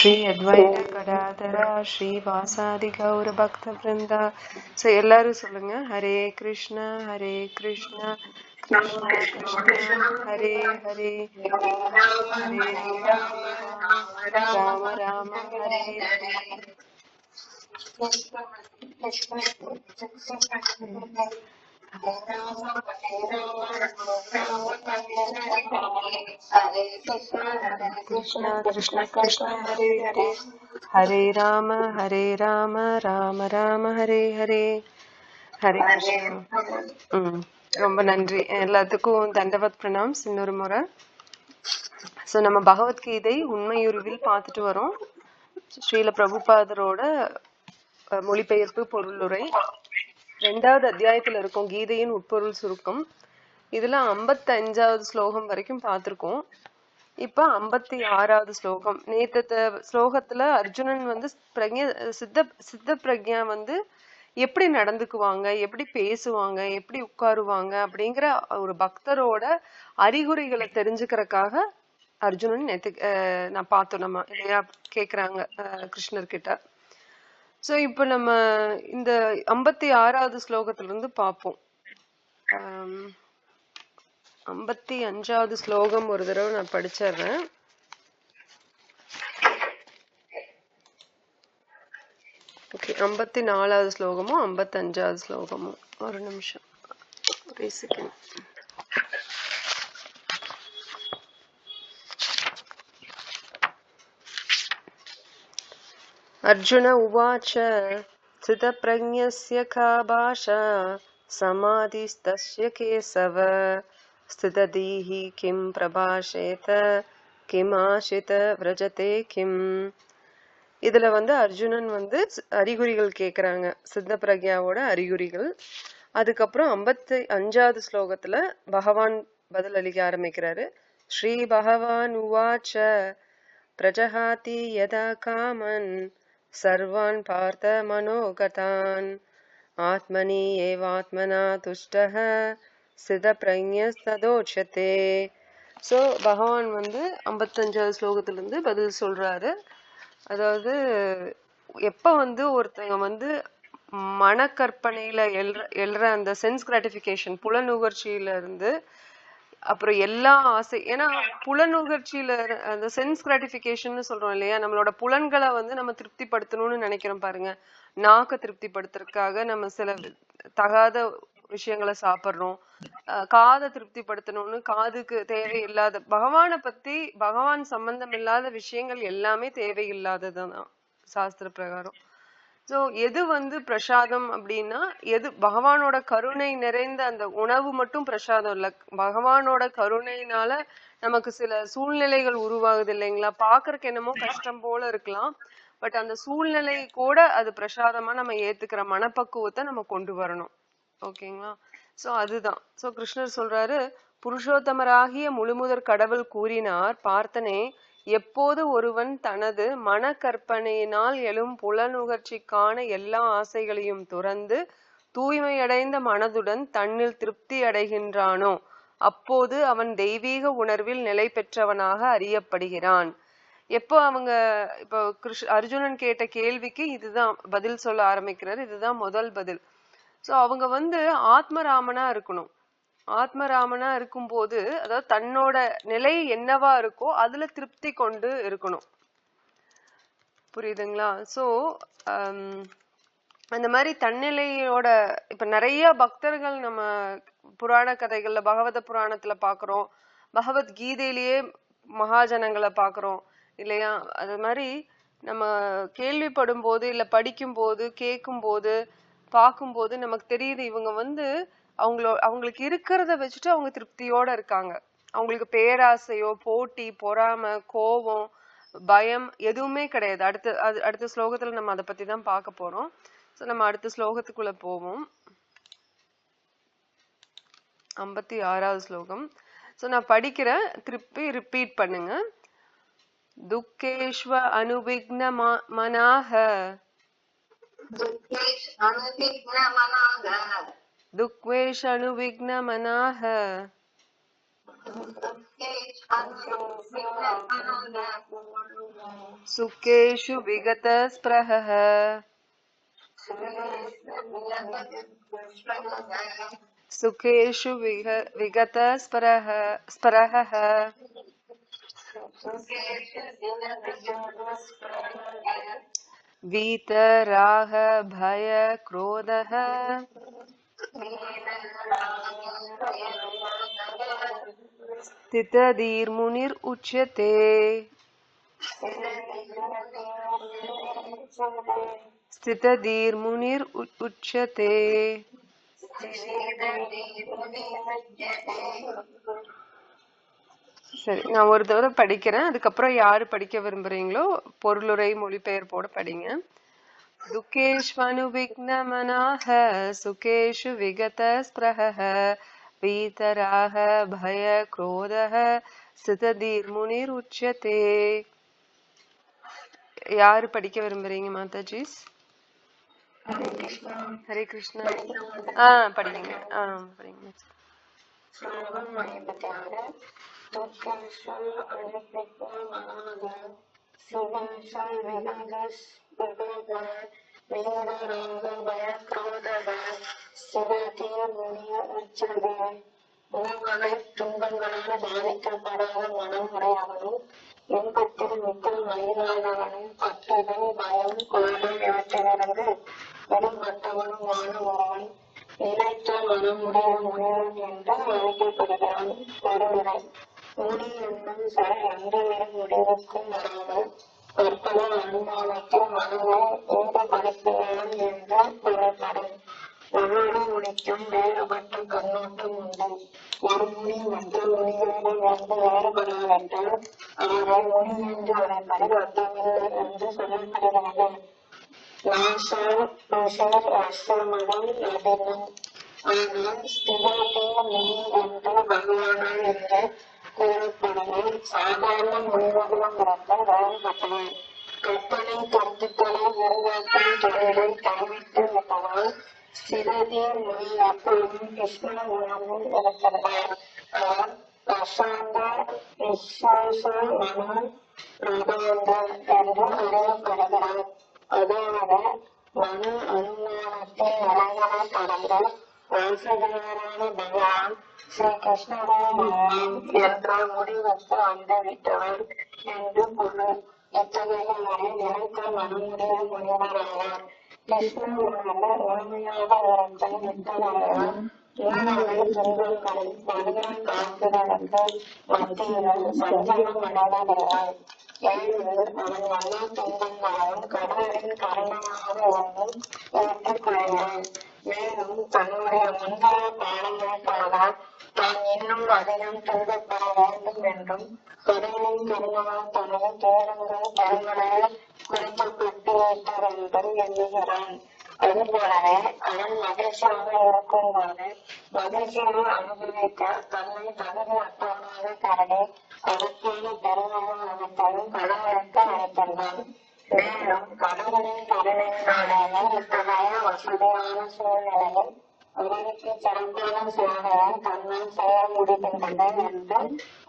ஸ்ரீ அத்வைத கடாதரா ஸ்ரீவாசாதி கௌர பக்த விருந்தா. ஸோ எல்லாரும் சொல்லுங்க, ஹரே கிருஷ்ணா ஹரே கிருஷ்ணா கிருஷ்ணா கிருஷ்ணா ஹரே ஹரே, ஹரே ராம ராம ஹரே ஹரே. கிருஷ்ணா கிருஷ்ணா கிருஷ்ணா ஹரே ஹரே, ஹரே ராம ராம ராம ஹரே ஹரே. ஹரே கிருஷ்ணா. ரொம்ப நன்றி எல்லாத்துக்கும். தண்டவத் பிரணாம்ஸ் இன்னொரு முறை. ஸோ நம்ம பகவத்கீதை உண்மையுருவில் பார்த்துட்டு வரோம். ஸ்ரீல பிரபுபாதரோட மொழிபெயர்ப்பு பொருளுரை 2வது அத்தியாயத்துல இருக்கும், கீதையின் உட்பொருள் சுருக்கம். இதுல 55வது ஸ்லோகம் வரைக்கும் பார்த்திருக்கோம். இப்ப 56வது ஸ்லோகம். நேற்று ஸ்லோகத்துல அர்ஜுனன் வந்து சித்த பிரக்ஞா வந்து எப்படி நடந்துக்குவாங்க, எப்படி பேசுவாங்க, எப்படி உட்காருவாங்க அப்படிங்கிற ஒரு பக்தரோட அறிகுறிகளை தெரிஞ்சுக்கிறதுக்காக அர்ஜுனன் நான் பார்த்தோம். நம்ம இல்லையா கேக்குறாங்க கிருஷ்ணர் கிட்ட. சோ இப்ப நம்ம இந்த 56வது ஸ்லோகத்துல இருந்து பார்ப்போம். 55வது ஸ்லோகம் ஒரு தடவை நான் படிச்சிடுறேன். ஓகே, 54வது ஸ்லோகமும் 55வது ஸ்லோகமும். ஒரு நிமிஷம், ஒரே செகண்ட். அர்ஜுன உவாச்ச ஸ்திதப்ரஜ்ஞஸ்ய கா பாஷா சமாதிஸ்தஸ்ய கேசவ ஸ்திததீஹி கிம் பிரபாஷேத கிம் ஆஷித விரஜதே கிம். இதுல வந்து அர்ஜுனன் வந்து அறிகுறிகள் கேக்குறாங்க, சித்த பிரக்யாவோட அறிகுறிகள். அதுக்கப்புறம் 55வது ஸ்லோகத்துல பகவான் பதில் அளிக்க ஆரம்பிக்கிறாரு. ஸ்ரீ பகவான் உவாச்ச பிரஜஹாதி யதா காமன் சர்வான் பார்த்த மனோகதான் ஆத்மனி ஏவாத்மனா துஷ்டஹ சித பிரஜ்ஞஸ்ததோச்யதே. ஸோ பகவான் வந்து 55வது ஸ்லோகத்துல இருந்து பதில் சொல்றாரு. அதாவது எப்ப வந்து ஒருத்தங்க வந்து மனக்கற்பனையில எழுற அந்த சென்ஸ் கிராட்டிபிகேஷன், புலனுகர்ச்சியில இருந்து அப்புறம் எல்லா ஆசை, ஏன்னா புலனுகர்ச்சியில அந்த சென்ஸ் கிராட்டிபிகேஷன் சொல்றோம் இல்லையா, நம்மளோட புலன்களை வந்து நம்ம திருப்திப்படுத்தணும்னு நினைக்கிறோம் பாருங்க. நாக்க திருப்திப்படுத்துறதுக்காக நம்ம சில தகாத விஷயங்களை சாப்பிடுறோம். காதை திருப்திப்படுத்தணும்னு காதுக்கு தேவையில்லாத, பகவானை பத்தி பகவான் சம்பந்தம் இல்லாத விஷயங்கள் எல்லாமே தேவையில்லாததுதான் சாஸ்திர பிரகாரம். சோ எது வந்து பிரசாதம் அப்படின்னா, எது பகவானோட கருணை நிறைந்த அந்த உணவு மட்டும் பிரசாதம் இல்ல. பகவானோட கருணையினால நமக்கு சில சூழ்நிலைகள் உருவாகுது இல்லைங்களா, பாக்குறதுக்கு என்னமோ கஷ்டம் போல இருக்கலாம், பட் அந்த சூழ்நிலை கூட அது பிரசாதமா நம்ம ஏத்துக்கிற மனப்பக்குவத்தை நம்ம கொண்டு வரணும். ஓகேங்களா? சோ அதுதான். சோ கிருஷ்ணர் சொல்றாரு, புருஷோத்தமராகிய முழுமுதற் கடவுள் கூறினார், பார்த்தனே, எப்போது ஒருவன் தனது மன கற்பனையினால் எழும் புலனுகர்ச்சிக்கான எல்லா ஆசைகளையும் துறந்து தூய்மையடைந்த மனதுடன் தன்னில் திருப்தி அடைகின்றானோ அப்போது அவன் தெய்வீக உணர்வில் நிலை பெற்றவனாக அறியப்படுகிறான். எப்போ அவங்க இப்போ அர்ஜுனன் கேட்ட கேள்விக்கு இதுதான் பதில் சொல்ல ஆரம்பிக்கிறாரு. இதுதான் முதல் பதில். சோ அவங்க வந்து ஆத்மராமனா இருக்கணும். ஆத்மராமனா இருக்கும்போது, அதாவது தன்னோட நிலை என்னவா இருக்கோ அதுல திருப்தி கொண்டு இருக்கணும். புரியுதுங்களா? சோ அந்த மாதிரி தன்னிலையோட இப்ப நிறைய பக்தர்கள் நம்ம புராண கதைகள்ல, பகவத புராணத்துல பாக்குறோம், பகவத்கீதையிலேயே மகாஜனங்களை பாக்குறோம் இல்லையா. அது மாதிரி நம்ம கேள்விப்படும் போது, இல்ல படிக்கும் போது, கேட்கும் போது, பார்க்கும்போது நமக்கு தெரியுது, இவங்க வந்து அவங்களுக்கு இருக்கிறத வச்சுட்டு அவங்க திருப்தியோட இருக்காங்க. அவங்களுக்கு பேராசையோ, போட்டி, பொறாமை, கோபம், பயம் எதுவுமே கிடையாது. அடுத்த ஸ்லோகத்துல நம்ம அதை பத்தி தான் பார்க்க போறோம். சோ நம்ம அடுத்த ஸ்லோகத்துக்குள்ள போவோம். 56வது ஸ்லோகம். சோ நான் படிக்கிறேன், திருப்பி ரிப்பீட் பண்ணுங்க. துக்கேஷ்வ அனுவிக்ன மனாஹ துக்வேஷ அனுவிக்ன மனாஹ सुखेषु विगत स्पृहः सुखेषु विगत स्पृहः वीतराग भय क्रोधः स्थितधीर्मुनिर् उच्यते। स्थितधीर्मुनिर् उच्यते। சரி, நான் ஒரு தடவை படிக்கிறேன், அதுக்கப்புறம் யாரு படிக்க விரும்புறீங்களோ பொருளுரை மொழிபெயர்ப்போட படிங்க. दुःखेष्वनुविघ्नमनाः सुखेषु विगतस्पृहः वीतराग भय क्रोधः स्थितधीर्मुनिरुच्यते. யாரு படிக்க விரும்புறீங்க மாதாஜி? ஹரே கிருஷ்ணா. படிங்க. படிங்க. துன்பங்களால் பாதிக்கப்படாத மனம் உடையவனும் இன்பத்தில் மிக்க மயிலானவனும் பற்றுதல் பயம் கோபம் இவற்றிலிருந்து விடுபட்டவனுமான ஒருவன் நிலைத்த மனமுடைய முனிவன் என்று அழைக்கப்படுகிறான். ஒருமுறை முனி என்னும் சொல் எந்தவித முடிவுக்கும் வராமல் கற்பன அனுமானத்தில் மனதை ஈடுபடுத்துகிறான் என்று கூறப்படும். ஒவ்வொரு முனிக்கும் வேறுபட்ட கண்ணோட்டம் உண்டு. ஒரு முனி மற்ற முனிகளிடமிருந்து வேறுபடாவிட்டால் அவரை முனி என்று அழைப்பது அர்த்தமில்லை என்று சொல்லப்படுகிறது. ஆனால் ஸ்திரதீர் முனி என்று பகவானால் என்று கூறப்படுவது சாதாரண முனிவர்களிடமிருந்து வேறுபட்டவர். கற்பனை கருத்துக்களை உருவாக்கும் தொழிலை கைவிட்டு விட்டதால் ஸ்திரதீர் முனி எப்பொழுதும் கிருஷ்ண உணர்வில் இருக்கிறார். அவர் பிரசாந்த விஸ்வாச மன பிரபாந்த என்று அறியப்படுகிறார். அதாவது மன அனுமானத்தின் நிலைகளை கடந்த வாசுதேவரான பகவான் ஸ்ரீ கிருஷ்ணராம் என்ற முடிவுக்கு வந்துவிட்டவர் என்று பொருள். இத்தகையவரை நிலைத்த மனமுடைய முனிவராவார். கிருஷ்ண உணர்வு முழுமையாக இருத்தல் விட்டவரையும் உணர்வை துன்பங்களில் மனிதன் தாக்குதலுக்கு மத்தியிலும் சஞ்சலம் அடைவதில்லை. ஏனெனில் அவன் எல்லா துன்பங்களையும் கடவுளின் கருணையாக வந்து ஏற்றுக்கொள்கிறான். மேலும் தன்னுடைய முந்தைய பாடங்களுக்காக தான் இன்னும் அதிகம் துன்பப்பட வேண்டும் என்றும் கடவுளின் கருணையால் தனது துயரங்கள் பெருமளையில் குறிக்கப்பட்டு விட்டார் என்றும் எண்ணுகிறான். அதுபோலவே அவன் மகிழ்ச்சியாக இருக்கும் போது மகிழ்ச்சியை அனுபவிக்க தன்னை தகுதி அற்றவனாக கருதி அதற்கான பெருமையை அளித்தலும் கடவுளுக்கு அளித்துள்ளான். மேலும் கடவுளின் கருணையினாலேயே இத்தகைய வசதியான சூழ்நிலையில் அவருக்கு சிறப்பான சேவையை தன்னால் செய்ய முடிகின்றது என்று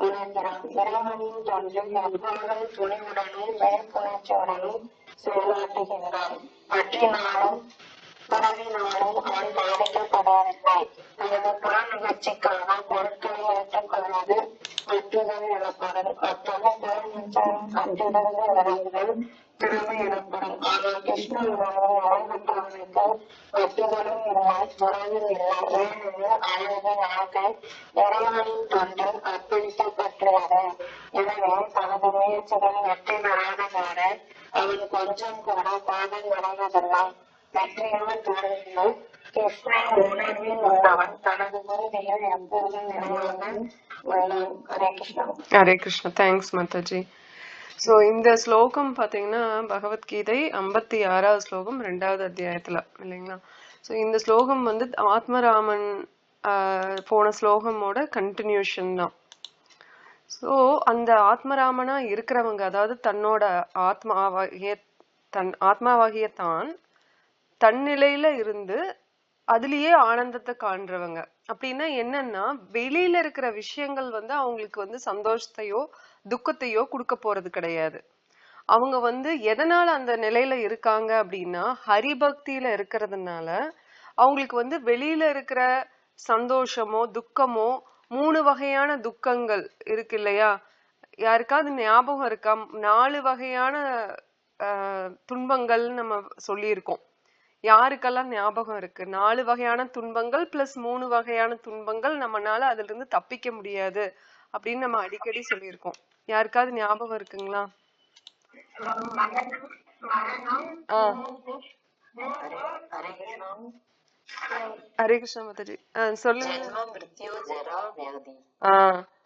உணர்கிறான். இறைவனின் தொன்றில் எப்பொழுதும் துணிவுடனும் மேற்புணர்ச்சியுடனும் செயலாற்றுகின்றான். பற்றினாலும் பிறவினாலும் அவன் பாதிக்கப்படவில்லை. தனது புற நிகழ்ச்சிக்கான பொருட்களை ஏற்றுக்கொள்வது பற்றுதல் எனப்படும். அத்தகைய பெருமிச்சம் அற்றிலிருந்து விளங்குதல் திறமை எனப்படும். ஆனால் கிருஷ்ண உணர்வை அடைபெற்றவனுக்கு பற்றுதலும் இல்லை, துறவும் இல்லை. ஏனெனில் அவனது வாழ்க்கை இறைவனின் தொன்றில் அர்ப்பணிக்கப்பட்டுள்ளது. எனவே தனது முயற்சிகள் வெற்றி பெறாததோடு அவன் கொஞ்சம் கூட பாதம் அடைவதில்லை. வெற்றியால் தோல்வியில் கிருஷ்ண உணர்வில் உள்ளவன் தனது உறுதியில் எப்போதும் நிலையாக உள்ளான். ஹரே கிருஷ்ணா. ஹரே கிருஷ்ணா. தேங்க்ஸ் மாதாஜி. ஸோ இந்த ஸ்லோகம் பார்த்தீங்கன்னா பகவத்கீதை 56வது ஸ்லோகம் 2வது அத்தியாயத்துல இல்லைங்களா? ஸோ இந்த ஸ்லோகம் வந்து ஆத்மராமன் போன ஸ்லோகமோட கண்டினியூஷன் தான். ஸோ அந்த ஆத்மராமனா இருக்கிறவங்க, அதாவது தன்னோட ஆத்மாவாகிய தான் தன்னிலையில இருந்து அதுலயே ஆனந்தத்தை காண்றவங்க, அப்படின்னா என்னன்னா, வெளியில இருக்கிற விஷயங்கள் வந்து அவங்களுக்கு வந்து சந்தோஷத்தையோ துக்கத்தையோ கொடுக்க போறது கிடையாது. அவங்க வந்து எதனால அந்த நிலையில இருக்காங்க அப்படின்னா, ஹரிபக்தியில இருக்கிறதுனால அவங்களுக்கு வந்து வெளியில இருக்கிற சந்தோஷமோ துக்கமோ 3 வகையான துக்கங்கள் இருக்கு இல்லையா? யாருக்காவது ஞாபகம் இருக்கா? 4 வகையான துன்பங்கள் நம்ம சொல்லியிருக்கோம். யாருக்கெல்லாம் ஞாபகம் இருக்கு? 4 வகையான துன்பங்கள் பிளஸ் 3 வகையான துன்பங்கள், நம்மனால அதுல இருந்து தப்பிக்க முடியாது அப்படின்னு நம்ம அடிக்கடி சொல்லியிருக்கோம். யாருக்காவது ஞாபகம் இருக்குங்களா? ஹரே கிருஷ்ணா மாதாஜி. சொல்லுங்க.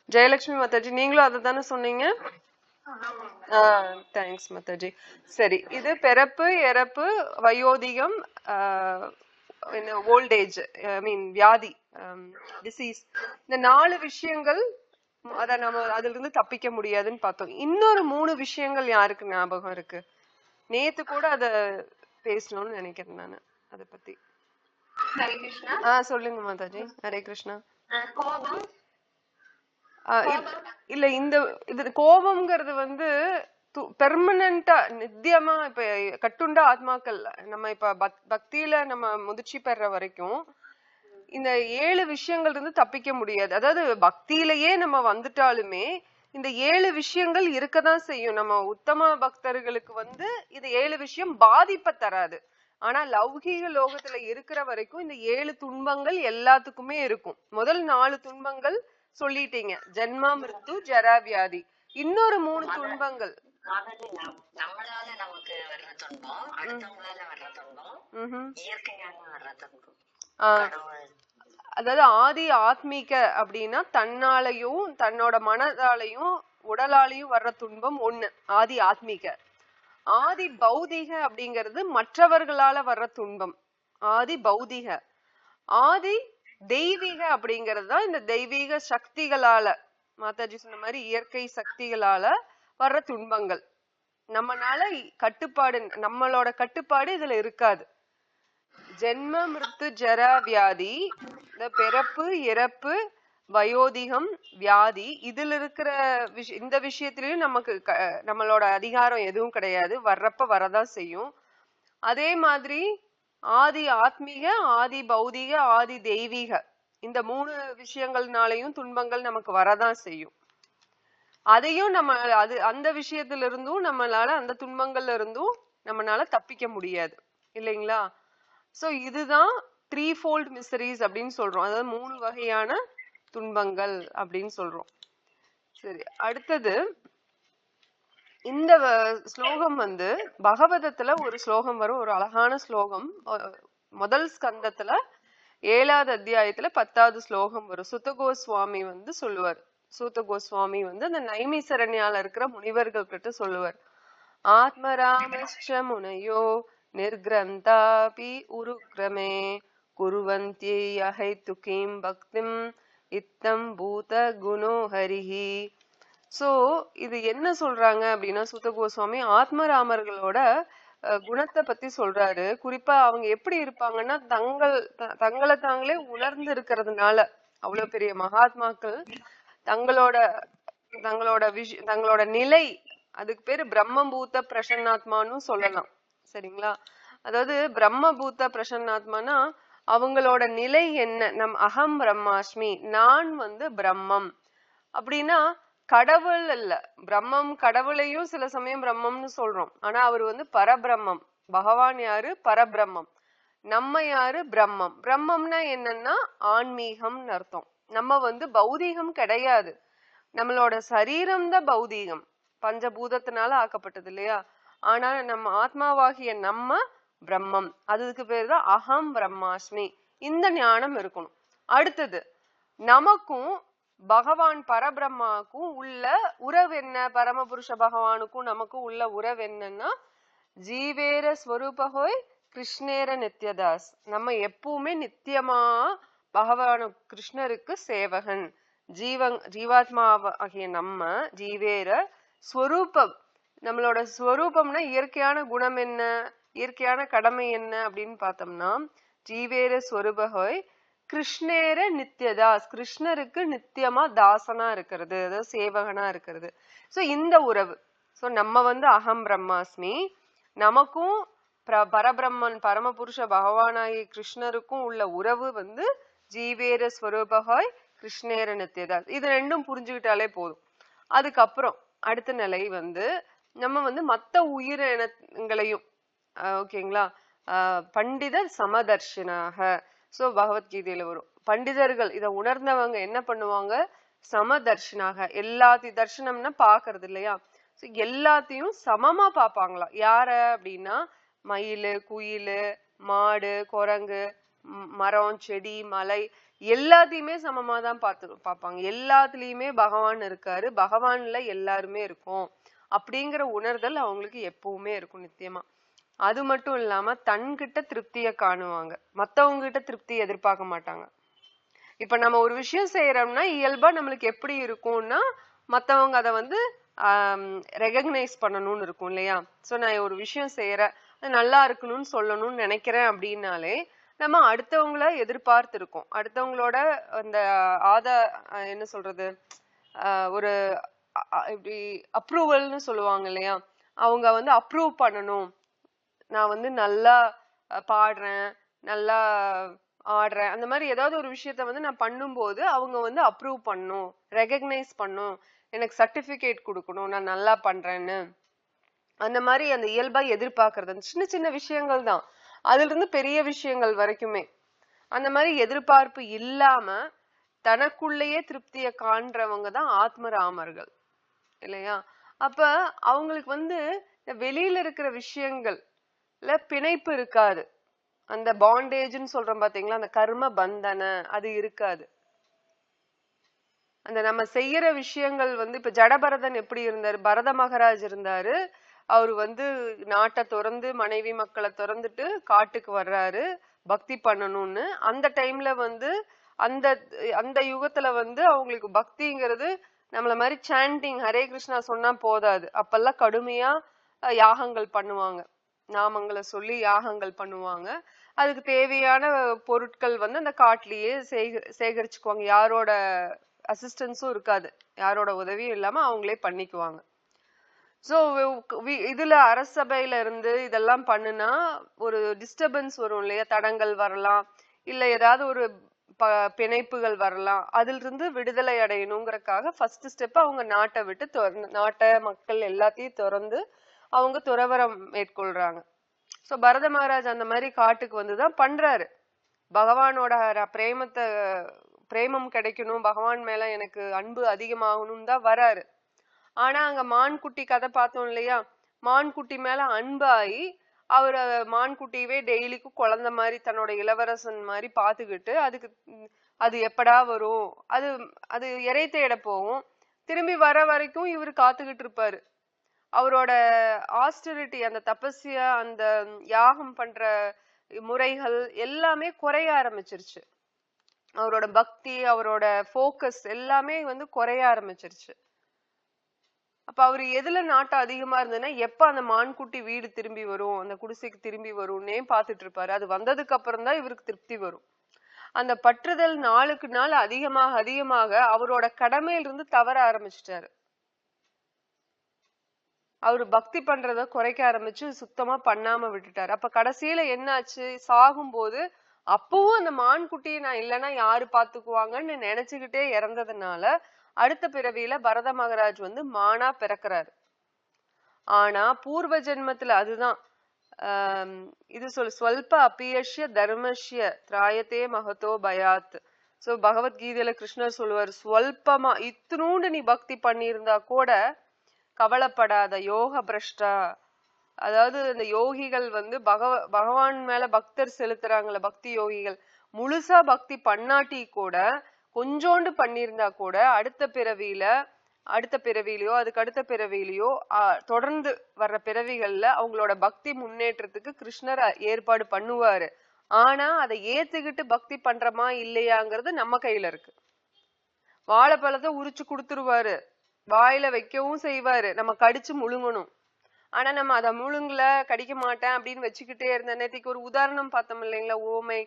ஜெயலட்சுமி மாதாஜி, நீங்களும் அதை தானே சொன்னீங்க? தேங்க்ஸ் மாதாஜி. சரி, இது பிறப்பு, இறப்பு, வயோதிகம், ஓல்டேஜ், ஐ மீன் வியாதி, டிசீஸ், இந்த 4 விஷயங்கள் அத நம்ம அதுல இருந்து தப்பிக்க முடியாதுன்னு பார்த்தோம். இன்னொரு 3 விஷயங்கள் யாருக்கு ஞாபகம் இருக்கு? நேத்து கூட அத பேசணும்னு நினைக்கிறேன் நானு அத பத்தி. சொல்லுங்க மாதாஜி. ஹரே கிருஷ்ணா. இல்ல, இது கோபம்ங்கிறது வந்து பெர்மனண்டா நித்தியமா இப்ப கட்டுண்ட ஆத்மாக்கள் நம்ம இப்ப பக்தியில நம்ம முதிர்ச்சி பெற வரைக்கும் இந்த 7 விஷயங்கள் இருந்து தப்பிக்க முடியாது. அதாவது பக்தியிலேயே நம்ம வந்துட்டாலுமே இந்த 7 விஷயங்கள் இருக்கதான் செய்யும். நம்ம உத்தம பக்தர்களுக்கு வந்து இது 7 விஷயம் பாதிப்பை தராது. ஆனா லௌகீக லோகத்துல இருக்கிற வரைக்கும் இந்த 7 துன்பங்கள் எல்லாத்துக்குமே இருக்கும். முதல் 4 துன்பங்கள் சொல்லிட்டீங்க, ஜென்மா, மிருத்து, ஜரா, வியாதி. இன்னொரு 3 துன்பங்கள் நம்மளால நமக்கு வர்ற துன்பம், அடுத்தவங்களால வர்ற துன்பம், இயற்கையால வர்ற துன்பம். அதாவது ஆதி ஆத்மீக அப்படின்னா தன்னாலையும் தன்னோட மனதாலையும் உடலாலையும் வர்ற துன்பம் ஒண்ணு, ஆதி ஆத்மீக. ஆதி பௌதிக அப்படிங்கிறது மற்றவர்களால வர்ற துன்பம், ஆதி பௌதிக. ஆதி தெய்வீக அப்படிங்கிறது தான் இந்த தெய்வீக சக்திகளால, மாதாஜி சொன்ன மாதிரி இயற்கை சக்திகளால வர்ற துன்பங்கள். நம்மனால கட்டுப்பாடு, நம்மளோட கட்டுப்பாடு இதுல இருக்காது. ஜென்ம, மிருத்து, ஜரா, வியாதி, இந்த பிறப்பு, இறப்பு, வயோதிகம், வியாதி, இதுல இருக்கிற இந்த விஷயத்திலயும் நமக்கு நம்மளோட அதிகாரம் எதுவும் கிடையாது. வர்றப்ப வரதான் செய்யும். அதே மாதிரி ஆதி ஆத்மீக, ஆதி பௌதிக, ஆதி தெய்வீக, இந்த 3 விஷயங்கள்னாலையும் துன்பங்கள் நமக்கு வரதான் செய்யும். அதையும் நம்ம அந்த விஷயத்துல இருந்தும் நம்மளால, அந்த துன்பங்கள்ல இருந்தும் நம்மளால தப்பிக்க முடியாது இல்லைங்களா? சோ இதுதான் 3-fold மிசரிஸ் அப்படின்னு சொல்றோம். அதாவது 3 வகையான துன்பங்கள் அப்படின்னு சொல்றோம். சரி, அடுத்தது இந்த ஸ்லோகம் வந்து பகவதத்துல ஒரு ஸ்லோகம் வரும், ஒரு அழகான ஸ்லோகம். முதல் ஸ்கந்தத்துல 7வது அத்தியாயத்துல 10வது ஸ்லோகம் வரும். சுத்த கோஸ்வாமி வந்து சொல்லுவார். சூத்த கோஸ்வாமி வந்து அந்த நைமிசரண்யால இருக்கிற முனிவர்கள் கிட்ட சொல்லுவார். ஆத்மராமஸ்ச முனையோ நிர்கிரந்தாபி உருக்ரமே குருவந்தி அஹைதுகீம் பக்திம் இத்தம் பூத குணோ ஹரிஹி. சோ இது என்ன சொல்றாங்க அப்படின்னா, சூத்த கோஸ்வாமி ஆத்மராமர்களோட குணத்தை பத்தி சொல்றாரு. குறிப்பா அவங்க எப்படி இருப்பாங்கன்னா, தங்களை தாங்களே உணர்ந்து இருக்கிறதுனால, அவ்வளவு பெரிய மகாத்மாக்கள் தங்களோட நிலை, அதுக்கு பேரு பிரம்மபூத பிரசன்னாத்மான்னு சொல்லலாம். சரிங்களா? அதாவது பிரம்மபூத பிரசன்னாத்மானா அவங்களோட நிலை என்ன? அகம் பிரம்மாஸ்மி, நான் வந்து பிரம்மம் அப்படின்னா கடவுள் இல்ல. பிரம்மம், கடவுளையும் சில சமயம் பிரம்மம்னு சொல்றோம். ஆனா அவர் வந்து பரபிரம்மம். பகவான் யாரு? பரபிரம்மம். நம்ம யாரு? பிரம்மம். பிரம்மம்னா என்னன்னா ஆன்மீகம்னு அர்த்தம். நம்ம வந்து பௌதீகம் கிடையாது. நம்மளோட சரீரம் தான் பௌதீகம், பஞ்சபூதத்தினால ஆக்கப்பட்டது இல்லையா? ஆனா நம்ம ஆத்மாவாகிய நம்ம பிரம்மம். அதுக்கு பேர் தான் அகம் பிரம்மாஸ்மி. இந்த ஞானம் இருக்கணும். அடுத்தது, நமக்கும் பகவான் பரபிரம்மாவுக்கும் உள்ள உறவு என்ன? பரமபுருஷ பகவானுக்கும் நமக்கும் உள்ள உறவு என்னன்னா, ஜீவேர ஸ்வரூபஹோய் கிருஷ்ணேர நித்யதாஸ். நம்ம எப்பவுமே நித்தியமா பகவானு கிருஷ்ணருக்கு சேவகன். ஜீவாத்மா ஆகிய நம்ம ஜீவேர ஸ்வரூபம். நம்மளோட ஸ்வரூபம்னா இயற்கையான குணம் என்ன, இயற்கையான கடமை என்ன அப்படின்னு பார்த்தோம்னா, ஜீவேர ஸ்வரூபஹோய் கிருஷ்ணேர நித்யதாஸ், கிருஷ்ணருக்கு நித்தியமா தாசனா இருக்கிறது, அதாவது சேவகனா இருக்கிறது. சோ இந்த உறவு. சோ நம்ம வந்து அகம் பிரம்மாஸ்மி, நமக்கும் பரபிரம்மன் பரமபுருஷ பகவானாகி கிருஷ்ணருக்கும் உள்ள உறவு வந்து ஜீவேர ஸ்வரூபகாய் கிருஷ்ணேர நித்யதாஸ். இது ரெண்டும் புரிஞ்சுக்கிட்டாலே போதும். அதுக்கப்புறம் அடுத்த நிலை வந்து நம்ம வந்து மத்த உயிரினங்களையும் ஓகேங்களா, பண்டிதர் சமதர்ஷனாக. சோ பகவத்கீதையில வரும், பண்டிதர்கள் இதை உணர்ந்தவங்க என்ன பண்ணுவாங்க, சமதர்ஷனாக, எல்லாத்தையும் தர்ஷனம்னா பாக்குறது இல்லையா, எல்லாத்தையும் சமமா பாப்பாங்களாம். யார அப்படின்னா மயிலு, குயிலு, மாடு, குரங்கு, மரம், செடி, மலை எல்லாத்தையுமே சமமா தான் பாப்பாங்க. எல்லாத்துலயுமே பகவான் இருக்காரு, பகவான்ல எல்லாருமே இருக்கும் அப்படிங்கிற உணர்தல் அவங்களுக்கு எப்பவுமே இருக்கும் நித்தியமா. அது மட்டும் இல்லாம தன்கிட்ட திருப்திய காணுவாங்க, மத்தவங்க கிட்ட திருப்தி எதிர்பார்க்க மாட்டாங்க. இப்ப நம்ம ஒரு விஷயம் செய்யறோம்னா இயல்பா நம்மளுக்கு எப்படி இருக்கும்னா மத்தவங்க அதை வந்து ரெகக்னைஸ் பண்ணணும்னு இருக்கும் இல்லையா. சோ நான் ஒரு விஷயம் செய்யறேன், அது நல்லா இருக்கணும்னு சொல்லணும்னு நினைக்கிறேன் அப்படின்னாலே நம்ம அடுத்தவங்கள எதிர்பார்த்து இருக்கோம், அடுத்தவங்களோட அந்த என்ன சொல்றது, ஒரு இப்படி அப்ரூவல்னு சொல்லுவாங்க இல்லையா, அவங்க வந்து அப்ரூவ் பண்ணணும், நான் வந்து நல்லா பாடுறேன், நல்லா ஆடுறேன், அந்த மாதிரி ஏதாவது ஒரு விஷயத்த வந்து நான் பண்ணும்போது அவங்க வந்து அப்ரூவ் பண்ணும், ரெகக்னைஸ் பண்ணும், எனக்கு சர்டிபிகேட் கொடுக்கணும் நான் நல்லா பண்றேன்னு. அந்த மாதிரி அந்த இயல்பா எதிர்பார்க்கறது சின்ன சின்ன விஷயங்கள் தான், அதுல இருந்து பெரிய விஷயங்கள் வரைக்குமே அந்த மாதிரி எதிர்பார்ப்பு இல்லாம தனக்குள்ளேயே திருப்திய காண்றவங்க தான் ஆத்மராமர்கள் இல்லையா. அப்ப அவங்களுக்கு வந்து வெளியில இருக்கிற விஷயங்கள் பிணைப்பு இருக்காது, அந்த பாண்டேஜ்னு சொல்றோம் பாத்தீங்களா, அந்த கர்ம பந்தன அது இருக்காது. அந்த நம்ம செய்யற விஷயங்கள் வந்து இப்ப ஜடபரதன் எப்படி இருந்தாரு, பரத மகாராஜ் இருந்தாரு, அவரு வந்து நாட்டை திறந்து மனைவி மக்களை திறந்துட்டு காட்டுக்கு வர்றாரு பக்தி பண்ணணும்னு. அந்த டைம்ல வந்து அந்த அந்த யுகத்துல வந்து அவங்களுக்கு பக்திங்கிறது நம்மள மாதிரி சாண்டிங் ஹரே கிருஷ்ணா சொன்னா போதாது, அப்பெல்லாம் கடுமையா யாகங்கள் பண்ணுவாங்க, நாமங்களை சொல்லி யாகங்கள் பண்ணுவாங்க. அதுக்கு தேவையான பொருட்கள் வந்து அந்த காட்டிலேயே சேகரிச்சுக்குவாங்க, யாரோட அசிஸ்டன்ஸும் இருக்காது, யாரோட உதவியும் இல்லாம அவங்களே பண்ணிக்குவாங்க. சோ இதுல அரசபையில இருந்து இதெல்லாம் பண்ணுனா ஒரு டிஸ்டர்பன்ஸ் வரும் இல்லையா, தடங்கள் வரலாம், இல்ல ஏதாவது ஒரு பிணைப்புகள் வரலாம், அதுல இருந்து விடுதலை அடையணுங்கிறதுக்காக ஃபர்ஸ்ட் ஸ்டெப் அவங்க நாட்டை விட்டு நாட்டை மக்கள் எல்லாத்தையும் திறந்து அவங்க துறவரம் மேற்கொள்றாங்க. சோ பரத மகாராஜ் அந்த மாதிரி காட்டுக்கு வந்துதான் பண்றாரு, பகவானோட பிரேமம் கிடைக்கணும், பகவான் மேல எனக்கு அன்பு அதிகமாகணும் தான் வராரு. ஆனா அங்க மான்குட்டி கதை பார்த்தோம் இல்லையா, மான்குட்டி மேல அன்பாயி அவர் மான்குட்டியவே டெய்லிக்கும் குழந்தை மாதிரி தன்னோட இளவரசன் மாதிரி பாத்துக்கிட்டு அதுக்கு அது எப்படா வரும், அது அது இறை தேட போகும், திரும்பி வர வரைக்கும் இவர் காத்துக்கிட்டு இருப்பாரு. அவரோட ஆஸ்டரிட்டி, அந்த தபஸ்யா, அந்த யாகம் பண்ற முறைகள் எல்லாமே குறைய ஆரம்பிச்சிருச்சு, அவரோட பக்தி அவரோட போக்கஸ் எல்லாமே வந்து குறைய ஆரம்பிச்சிருச்சு. அப்ப அவரு எதுல நாட்டம் அதிகமா இருந்ததுன்னா எப்ப அந்த மான்குட்டி வீடு திரும்பி வரும், அந்த குடிசைக்கு திரும்பி வரும்னே பாத்துட்டு இருப்பாரு. அது வந்ததுக்கு அப்புறம் தான் இவருக்கு திருப்தி வரும். அந்த பற்றுதல் நாளுக்கு நாள் அதிகமாக அதிகமாக அவரோட கடமையிலிருந்து தவற ஆரம்பிச்சிட்டாரு, அவரு பக்தி பண்றத குறைக்க ஆரம்பிச்சு சுத்தமா பண்ணாம விட்டுட்டாரு. அப்ப கடைசியில என்னாச்சு, சாகும் போது அப்பவும் அந்த மான்குட்டியை நான் இல்லைன்னா யாரு பாத்துக்குவாங்கன்னு நினைச்சுக்கிட்டே இறந்ததுனால அடுத்த பிறவியில பரத மகாராஜ் வந்து மானா பிறக்கிறாரு. ஆனா பூர்வ ஜென்மத்துல அதுதான் இது ஸ்வல்ப அபியஷ்ய தர்மஷ்ய திராயத்தே மகதோ பயாத். சோ பகவத்கீதையில கிருஷ்ணர் சொல்லுவார், ஸ்வல்பமா இத்தினூண்டு நீ பக்தி பண்ணியிருந்தா கூட கவலைப்படாத, யோக பிரஷ்டா, அதாவது இந்த யோகிகள் வந்து பகவான் மேல பக்தர் செலுத்துறாங்கல்ல பக்தி யோகிகள், முழுசா பக்தி பண்ணாட்டி கூட கொஞ்சோண்டு பண்ணியிருந்தா கூட அடுத்த பிறவியிலயோ அதுக்கு அடுத்த பிறவியிலயோ தொடர்ந்து வர்ற பிறவிகள்ல அவங்களோட பக்தி முன்னேற்றத்துக்கு கிருஷ்ணர் ஏற்பாடு பண்ணுவாரு. ஆனா அதை ஏத்துக்கிட்டு பக்தி பண்றமா இல்லையாங்கிறது நம்ம கையில இருக்கு. வாழைப்பழத்தை உரிச்சு கொடுத்துருவாரு, வாயில வைக்கவும் செய்வாரு, நம்ம கடிச்சு முழுங்கணும். ஆனா நம்ம அதை முழுங்கல, கடிக்க மாட்டேன் அப்படின்னு வச்சுக்கிட்டே இருந்த. நேற்றுக்கு ஒரு உதாரணம் பார்த்தோம் இல்லைங்களா, ஓமை,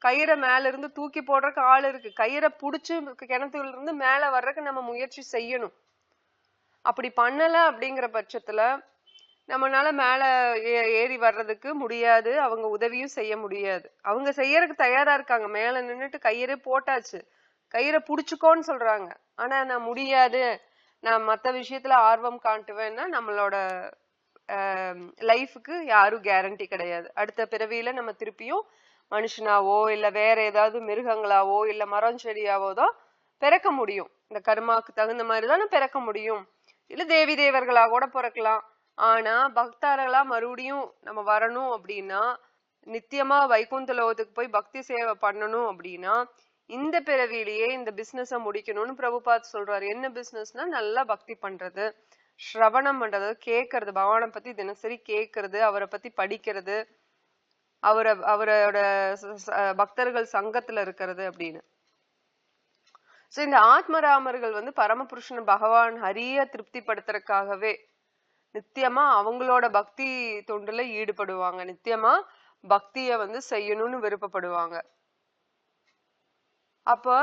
கயிறை மேல இருந்து தூக்கி போடுறதுக்கு ஆள் இருக்கு, கயிறை புடிச்சு கிணத்துல இருந்து மேல வர்றதுக்கு நம்ம முயற்சி செய்யணும். அப்படி பண்ணல அப்படிங்கிற பட்சத்துல நம்மளால மேல ஏறி வர்றதுக்கு முடியாது, அவங்க உதவியும் செய்ய முடியாது. அவங்க செய்யறதுக்கு தயாரா இருக்காங்க, மேல நின்னுட்டு கயிறே போட்டாச்சு, கயிறை புடிச்சுக்கோன்னு சொல்றாங்க. ஆனா நான் முடியாது, நான் மத்த விஷயத்துல ஆர்வம் காட்டுவேன்னா நம்மளோட லைஃபுக்கு யாரும் கேரண்டி கிடையாது. அடுத்த பிறவியில நம்ம திருப்பியும் மனுஷனாவோ இல்ல வேற ஏதாவது மிருகங்களாவோ இல்ல மரம் செடியாவோ தான் பிறக்க முடியும். இந்த கர்மாக்கு தகுந்த மாதிரிதான் பிறக்க முடியும். இல்ல தேவி தேவர்களா கூட பிறக்கலாம். ஆனா பக்தர்களா மறுபடியும் நம்ம வரணும் அப்படின்னா, நித்தியமா வைகுந்த லோகத்துக்கு போய் பக்தி சேவை பண்ணணும் அப்படின்னா இந்த பிறவிலேயே இந்த பிசினஸ முடிக்கணும்னு பிரபுபாத் சொல்றாரு. என்ன பிசினஸ்னா நல்லா பக்தி பண்றது, ஸ்ரவணம் பண்றது, கேட்கறது, பகவானை பத்தி தினசரி கேட்கறது, அவரை பத்தி படிக்கிறது, அவரோட பக்தர்கள் சங்கத்துல இருக்கிறது அப்படின்னு. சோ இந்த ஆத்மராமர்கள் வந்து பரமபுருஷன் பகவான் ஹரிய திருப்திப்படுத்துறதுக்காகவே நித்தியமா அவங்களோட பக்தி தொண்டுல ஈடுபடுவாங்க, நித்தியமா பக்திய வந்து செய்யணும்னு விருப்பப்படுவாங்க. அப்ப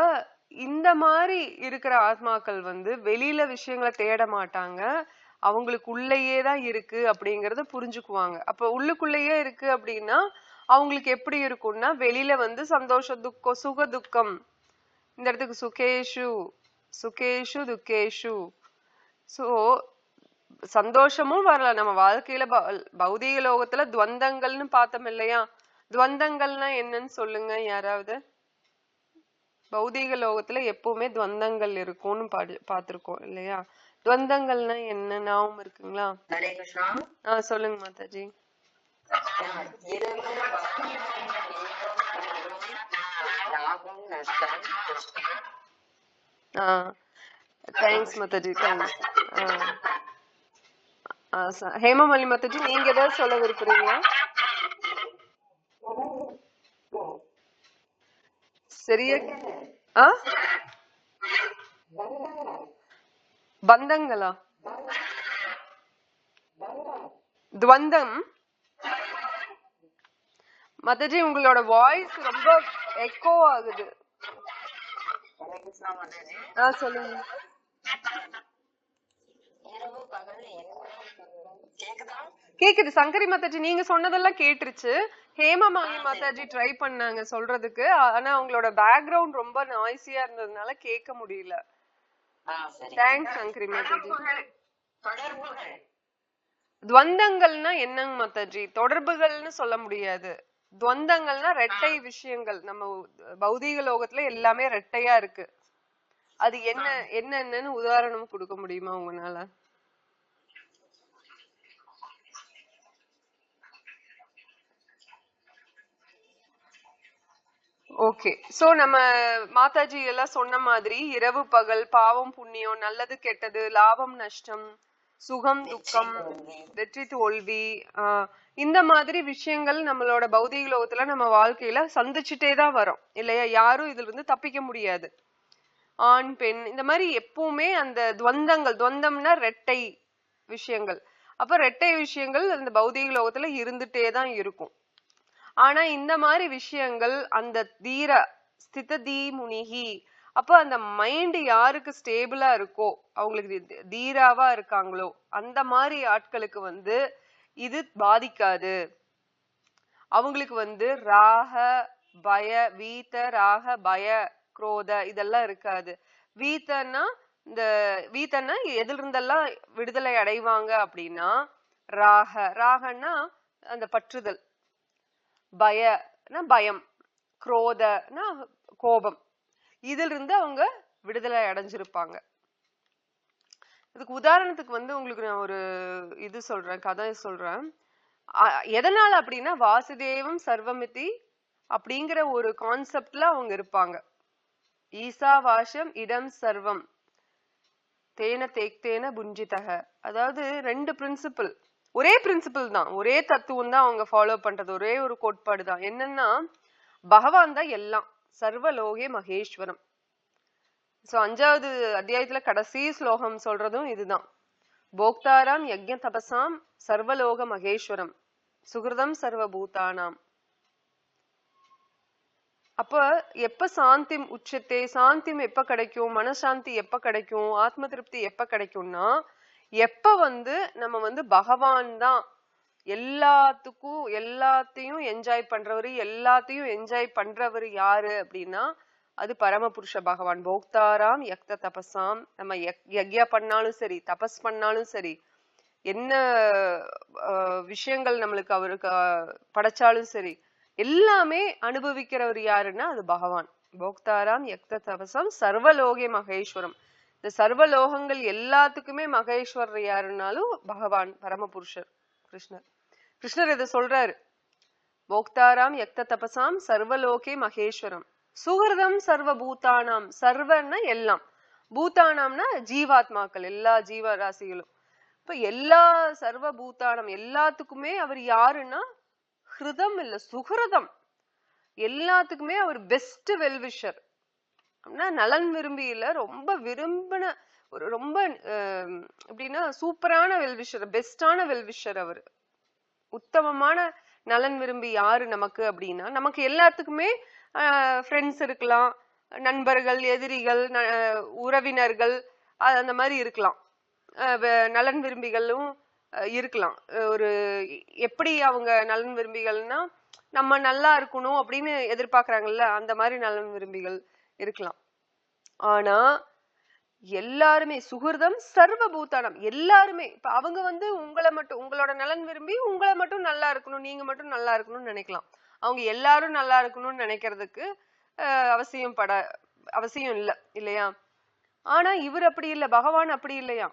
இந்த மாதிரி இருக்கிற ஆத்மாக்கள் வந்து வெளியில விஷயங்களை தேட மாட்டாங்க, அவங்களுக்கு உள்ளேயே தான் இருக்கு அப்படிங்கறத புரிஞ்சுக்குவாங்க. அப்ப உள்ளுக்குள்ளேயே இருக்கு அப்படின்னா அவங்களுக்கு எப்படி இருக்கும்னா, வெளியில வந்து சந்தோஷ துக்கம் சுக துக்கம், இந்த இடத்துக்கு சுகேஷு சுகேஷு துக்கேஷு, சோ சந்தோஷமும் வரல. நம்ம வாழ்க்கையில பௌதீக லோகத்துல துவந்தங்கள்னு பார்த்தோம் இல்லையா? துவந்தங்கள்னா என்னன்னு சொல்லுங்க யாராவது. பௌதீக லோகத்துல எப்பவுமே துவந்தங்கள் இருக்கும்னு பாத்திருக்கோம் இல்லையா? துவந்தங்கள்னா என்ன ஞாபகம் இருக்குங்களா? சொல்லுங்க மாதாஜி. தேங்க்ஸ் மாதாஜி, தேங்க்ஸ். ஹேமமாலி மாதாஜி, நீங்க ஏதாவது சொல்ல விரும்புறீங்களா? சரியா? பந்தங்களா? துவந்தம் மாதாஜி, உங்களோட வாய்ஸ் ரொம்ப எக்கோ ஆகுது. சொல்லுங்க. கேக்குது சங்கரி மாதாஜி, நீங்க சொன்னதெல்லாம் கேட்டுருச்சு. ஹேமமாலி மாதாஜி ட்ரை பண்ணாங்க சொல்றதுக்கு, ஆனா அவங்களோட பேக்ரவுண்ட் ரொம்ப நாய்ஸியா இருந்ததுனால கேட்க முடியல. தேங்க்ஸ் சங்கரி மாதாஜி. துவந்தங்கள்னா என்னங்க மாதாஜி? தொடர்புகள்னு சொல்ல முடியாது. துவந்தங்கள்னா ரெட்டை விஷயங்கள். நம்ம பௌதீக லோகத்துல எல்லாமே ரெட்டையா இருக்கு. அது என்னன்னு உதாரணம் கொடுக்க முடியுமா உங்களால? ஓகே, சோ நம்ம மாதாஜி எல்லாம் சொன்ன மாதிரி இரவு பகல், பாவம் புண்ணியம், நல்லது கெட்டது, லாபம் நஷ்டம், சுகம் துக்கம், வெற்றி தோல்வி, இந்த மாதிரி விஷயங்கள் நம்மளோட பௌதீக லோகத்துல நம்ம வாழ்க்கையில சந்திச்சுட்டே தான் வரோம் இல்லையா? யாரும் இதுல இருந்து தப்பிக்க முடியாது. ஆண் பெண் இந்த மாதிரி எப்பவுமே அந்த துவந்தங்கள், துவந்தம்னா ரெட்டை விஷயங்கள். அப்ப ரெட்டை விஷயங்கள் அந்த பௌதீக லோகத்துல இருந்துட்டே தான் இருக்கும். ஆனா இந்த மாதிரி விஷயங்கள் அந்த தீர ஸ்திததி முனிகி, அப்ப அந்த மைண்ட் யாருக்கு ஸ்டேபிளா இருக்கோ, அவங்களுக்கு தீராவா இருக்காங்களோ அந்த மாதிரி ஆட்களுக்கு வந்து இது பாதிக்காது. அவங்களுக்கு வந்து ராக பய, வீத ராக பய குரோத இதெல்லாம் இருக்காது. வீத்தன்னா இந்த வீத்தன்னா எதுல இருந்தெல்லாம் விடுதலை அடைவாங்க அப்படின்னா, ராகன்னா அந்த பற்றுதல், பயனா பயம், குரோதனா கோபம், இதுல இருந்து அவங்க விடுதலை அடைஞ்சிருப்பாங்க. இதுக்கு உதாரணத்துக்கு வந்து உங்களுக்கு நான் ஒரு இது சொல்றேன், கதை சொல்றேன். எதனால அப்படின்னா, வாசுதேவம் சர்வமிதி அப்படிங்கிற ஒரு கான்செப்ட்ல அவங்க இருப்பாங்க. ஈசா வாஷம் இடம் சர்வம் தேன தேக்தேன புஞ்சிதக, அதாவது ரெண்டு பிரின்சிபிள், ஒரே பிரின்சிபிள் தான், ஒரே தத்துவம் தான் அவங்க ஃபாலோ பண்றது, ஒரே ஒரு கோட்பாடு தான். என்னன்னா பகவான் தான் எல்லாம், சர்வலோகே மகேஸ்வரம். சோ 5வது அத்தியாயத்துல கடைசி ஸ்லோகம் சொல்றதும் இதுதான். போக்தாராம் யஜ்ஞ தபசாம் சர்வலோக மகேஸ்வரம் சுகிருதம் சர்வபூதானாம். அப்ப எப்ப சாந்தி உச்சத்தை, சாந்திம் எப்ப கிடைக்கும், மனசாந்தி எப்ப கிடைக்கும், ஆத்ம திருப்தி எப்ப கிடைக்கும்னா எப்ப நம்ம பகவான் தான் எல்லாத்துக்கும் எல்லாத்தையும் என்ஜாய் பண்றவரு, எல்லாத்தையும் என்ஜாய் பண்றவரு யாரு அப்படின்னா அது பரமபுருஷ பகவான். போக்தாராம் யக்த தபசாம். நம்ம யக்யா பண்ணாலும் சரி, தபஸ் பண்ணாலும் சரி, என்ன விஷயங்கள் நம்மளுக்கு அவருக்கு படைச்சாலும் சரி, எல்லாமே அனுபவிக்கிறவர் யாருன்னா அது பகவான். போக்தாராம் யக்த தபசம் சர்வலோகே மகேஸ்வரம். இந்த சர்வலோகங்கள் எல்லாத்துக்குமே மகேஸ்வரர் யாருன்னாலும் பகவான் பரமபுருஷர் கிருஷ்ணர். கிருஷ்ணர் இதை சொல்றாரு, போக்தாராம் யக்த தபசாம் சர்வலோகே மகேஸ்வரம் சுகிருதம் சர்வ பூதானாம். சர்வன்னா எல்லாம், பூதானாம்னா ஜீவாத்மாக்கள், எல்லா ஜீவராசிகளும். இப்ப எல்லா சர்வ பூதானம் எல்லாத்துக்குமே அவர் யாருன்னா ஹிருதம் இல்ல சுகிருதம். எல்லாத்துக்குமே அவர் பெஸ்ட் வெல்விஷர். அப்படின்னா நலன் விரும்பியில ரொம்ப விரும்பின ஒரு ரொம்ப எப்படின்னா சூப்பரான வெல்விஷர், பெஸ்டான வெல்விஷர் அவர். உத்தமமான நலன் விரும்பி யாரு நமக்கு அப்படின்னா, நமக்கு எல்லாத்துக்குமே ஃப்ரெண்ட்ஸ் இருக்கலாம், நண்பர்கள், எதிரிகள், உறவினர்கள், அந்த மாதிரி இருக்கலாம், நலன் விரும்பிகளும் இருக்கலாம். ஒரு எப்படி அவங்க நலன் விரும்பிகள்னா நம்ம நல்லா இருக்கணும் அப்படின்னு எதிர்பார்க்கறாங்கல்ல, அந்த மாதிரி நலன் விரும்பிகள் இருக்கலாம். ஆனா எல்லாருமே சுகிருதம் சர்வபூதானம் எல்லாருமே இப்ப அவங்க உங்களை மட்டும், உங்களோட நலன் விரும்பி உங்களை மட்டும் நல்லா இருக்கணும், நீங்க மட்டும் நல்லா இருக்கணும்னு நினைக்கலாம். அவங்க எல்லாரும் நல்லா இருக்கணும்னு நினைக்கிறதுக்கு அவசியம் இல்ல இல்லையா? ஆனா இவர் அப்படி இல்லை, பகவான் அப்படி இல்லையா.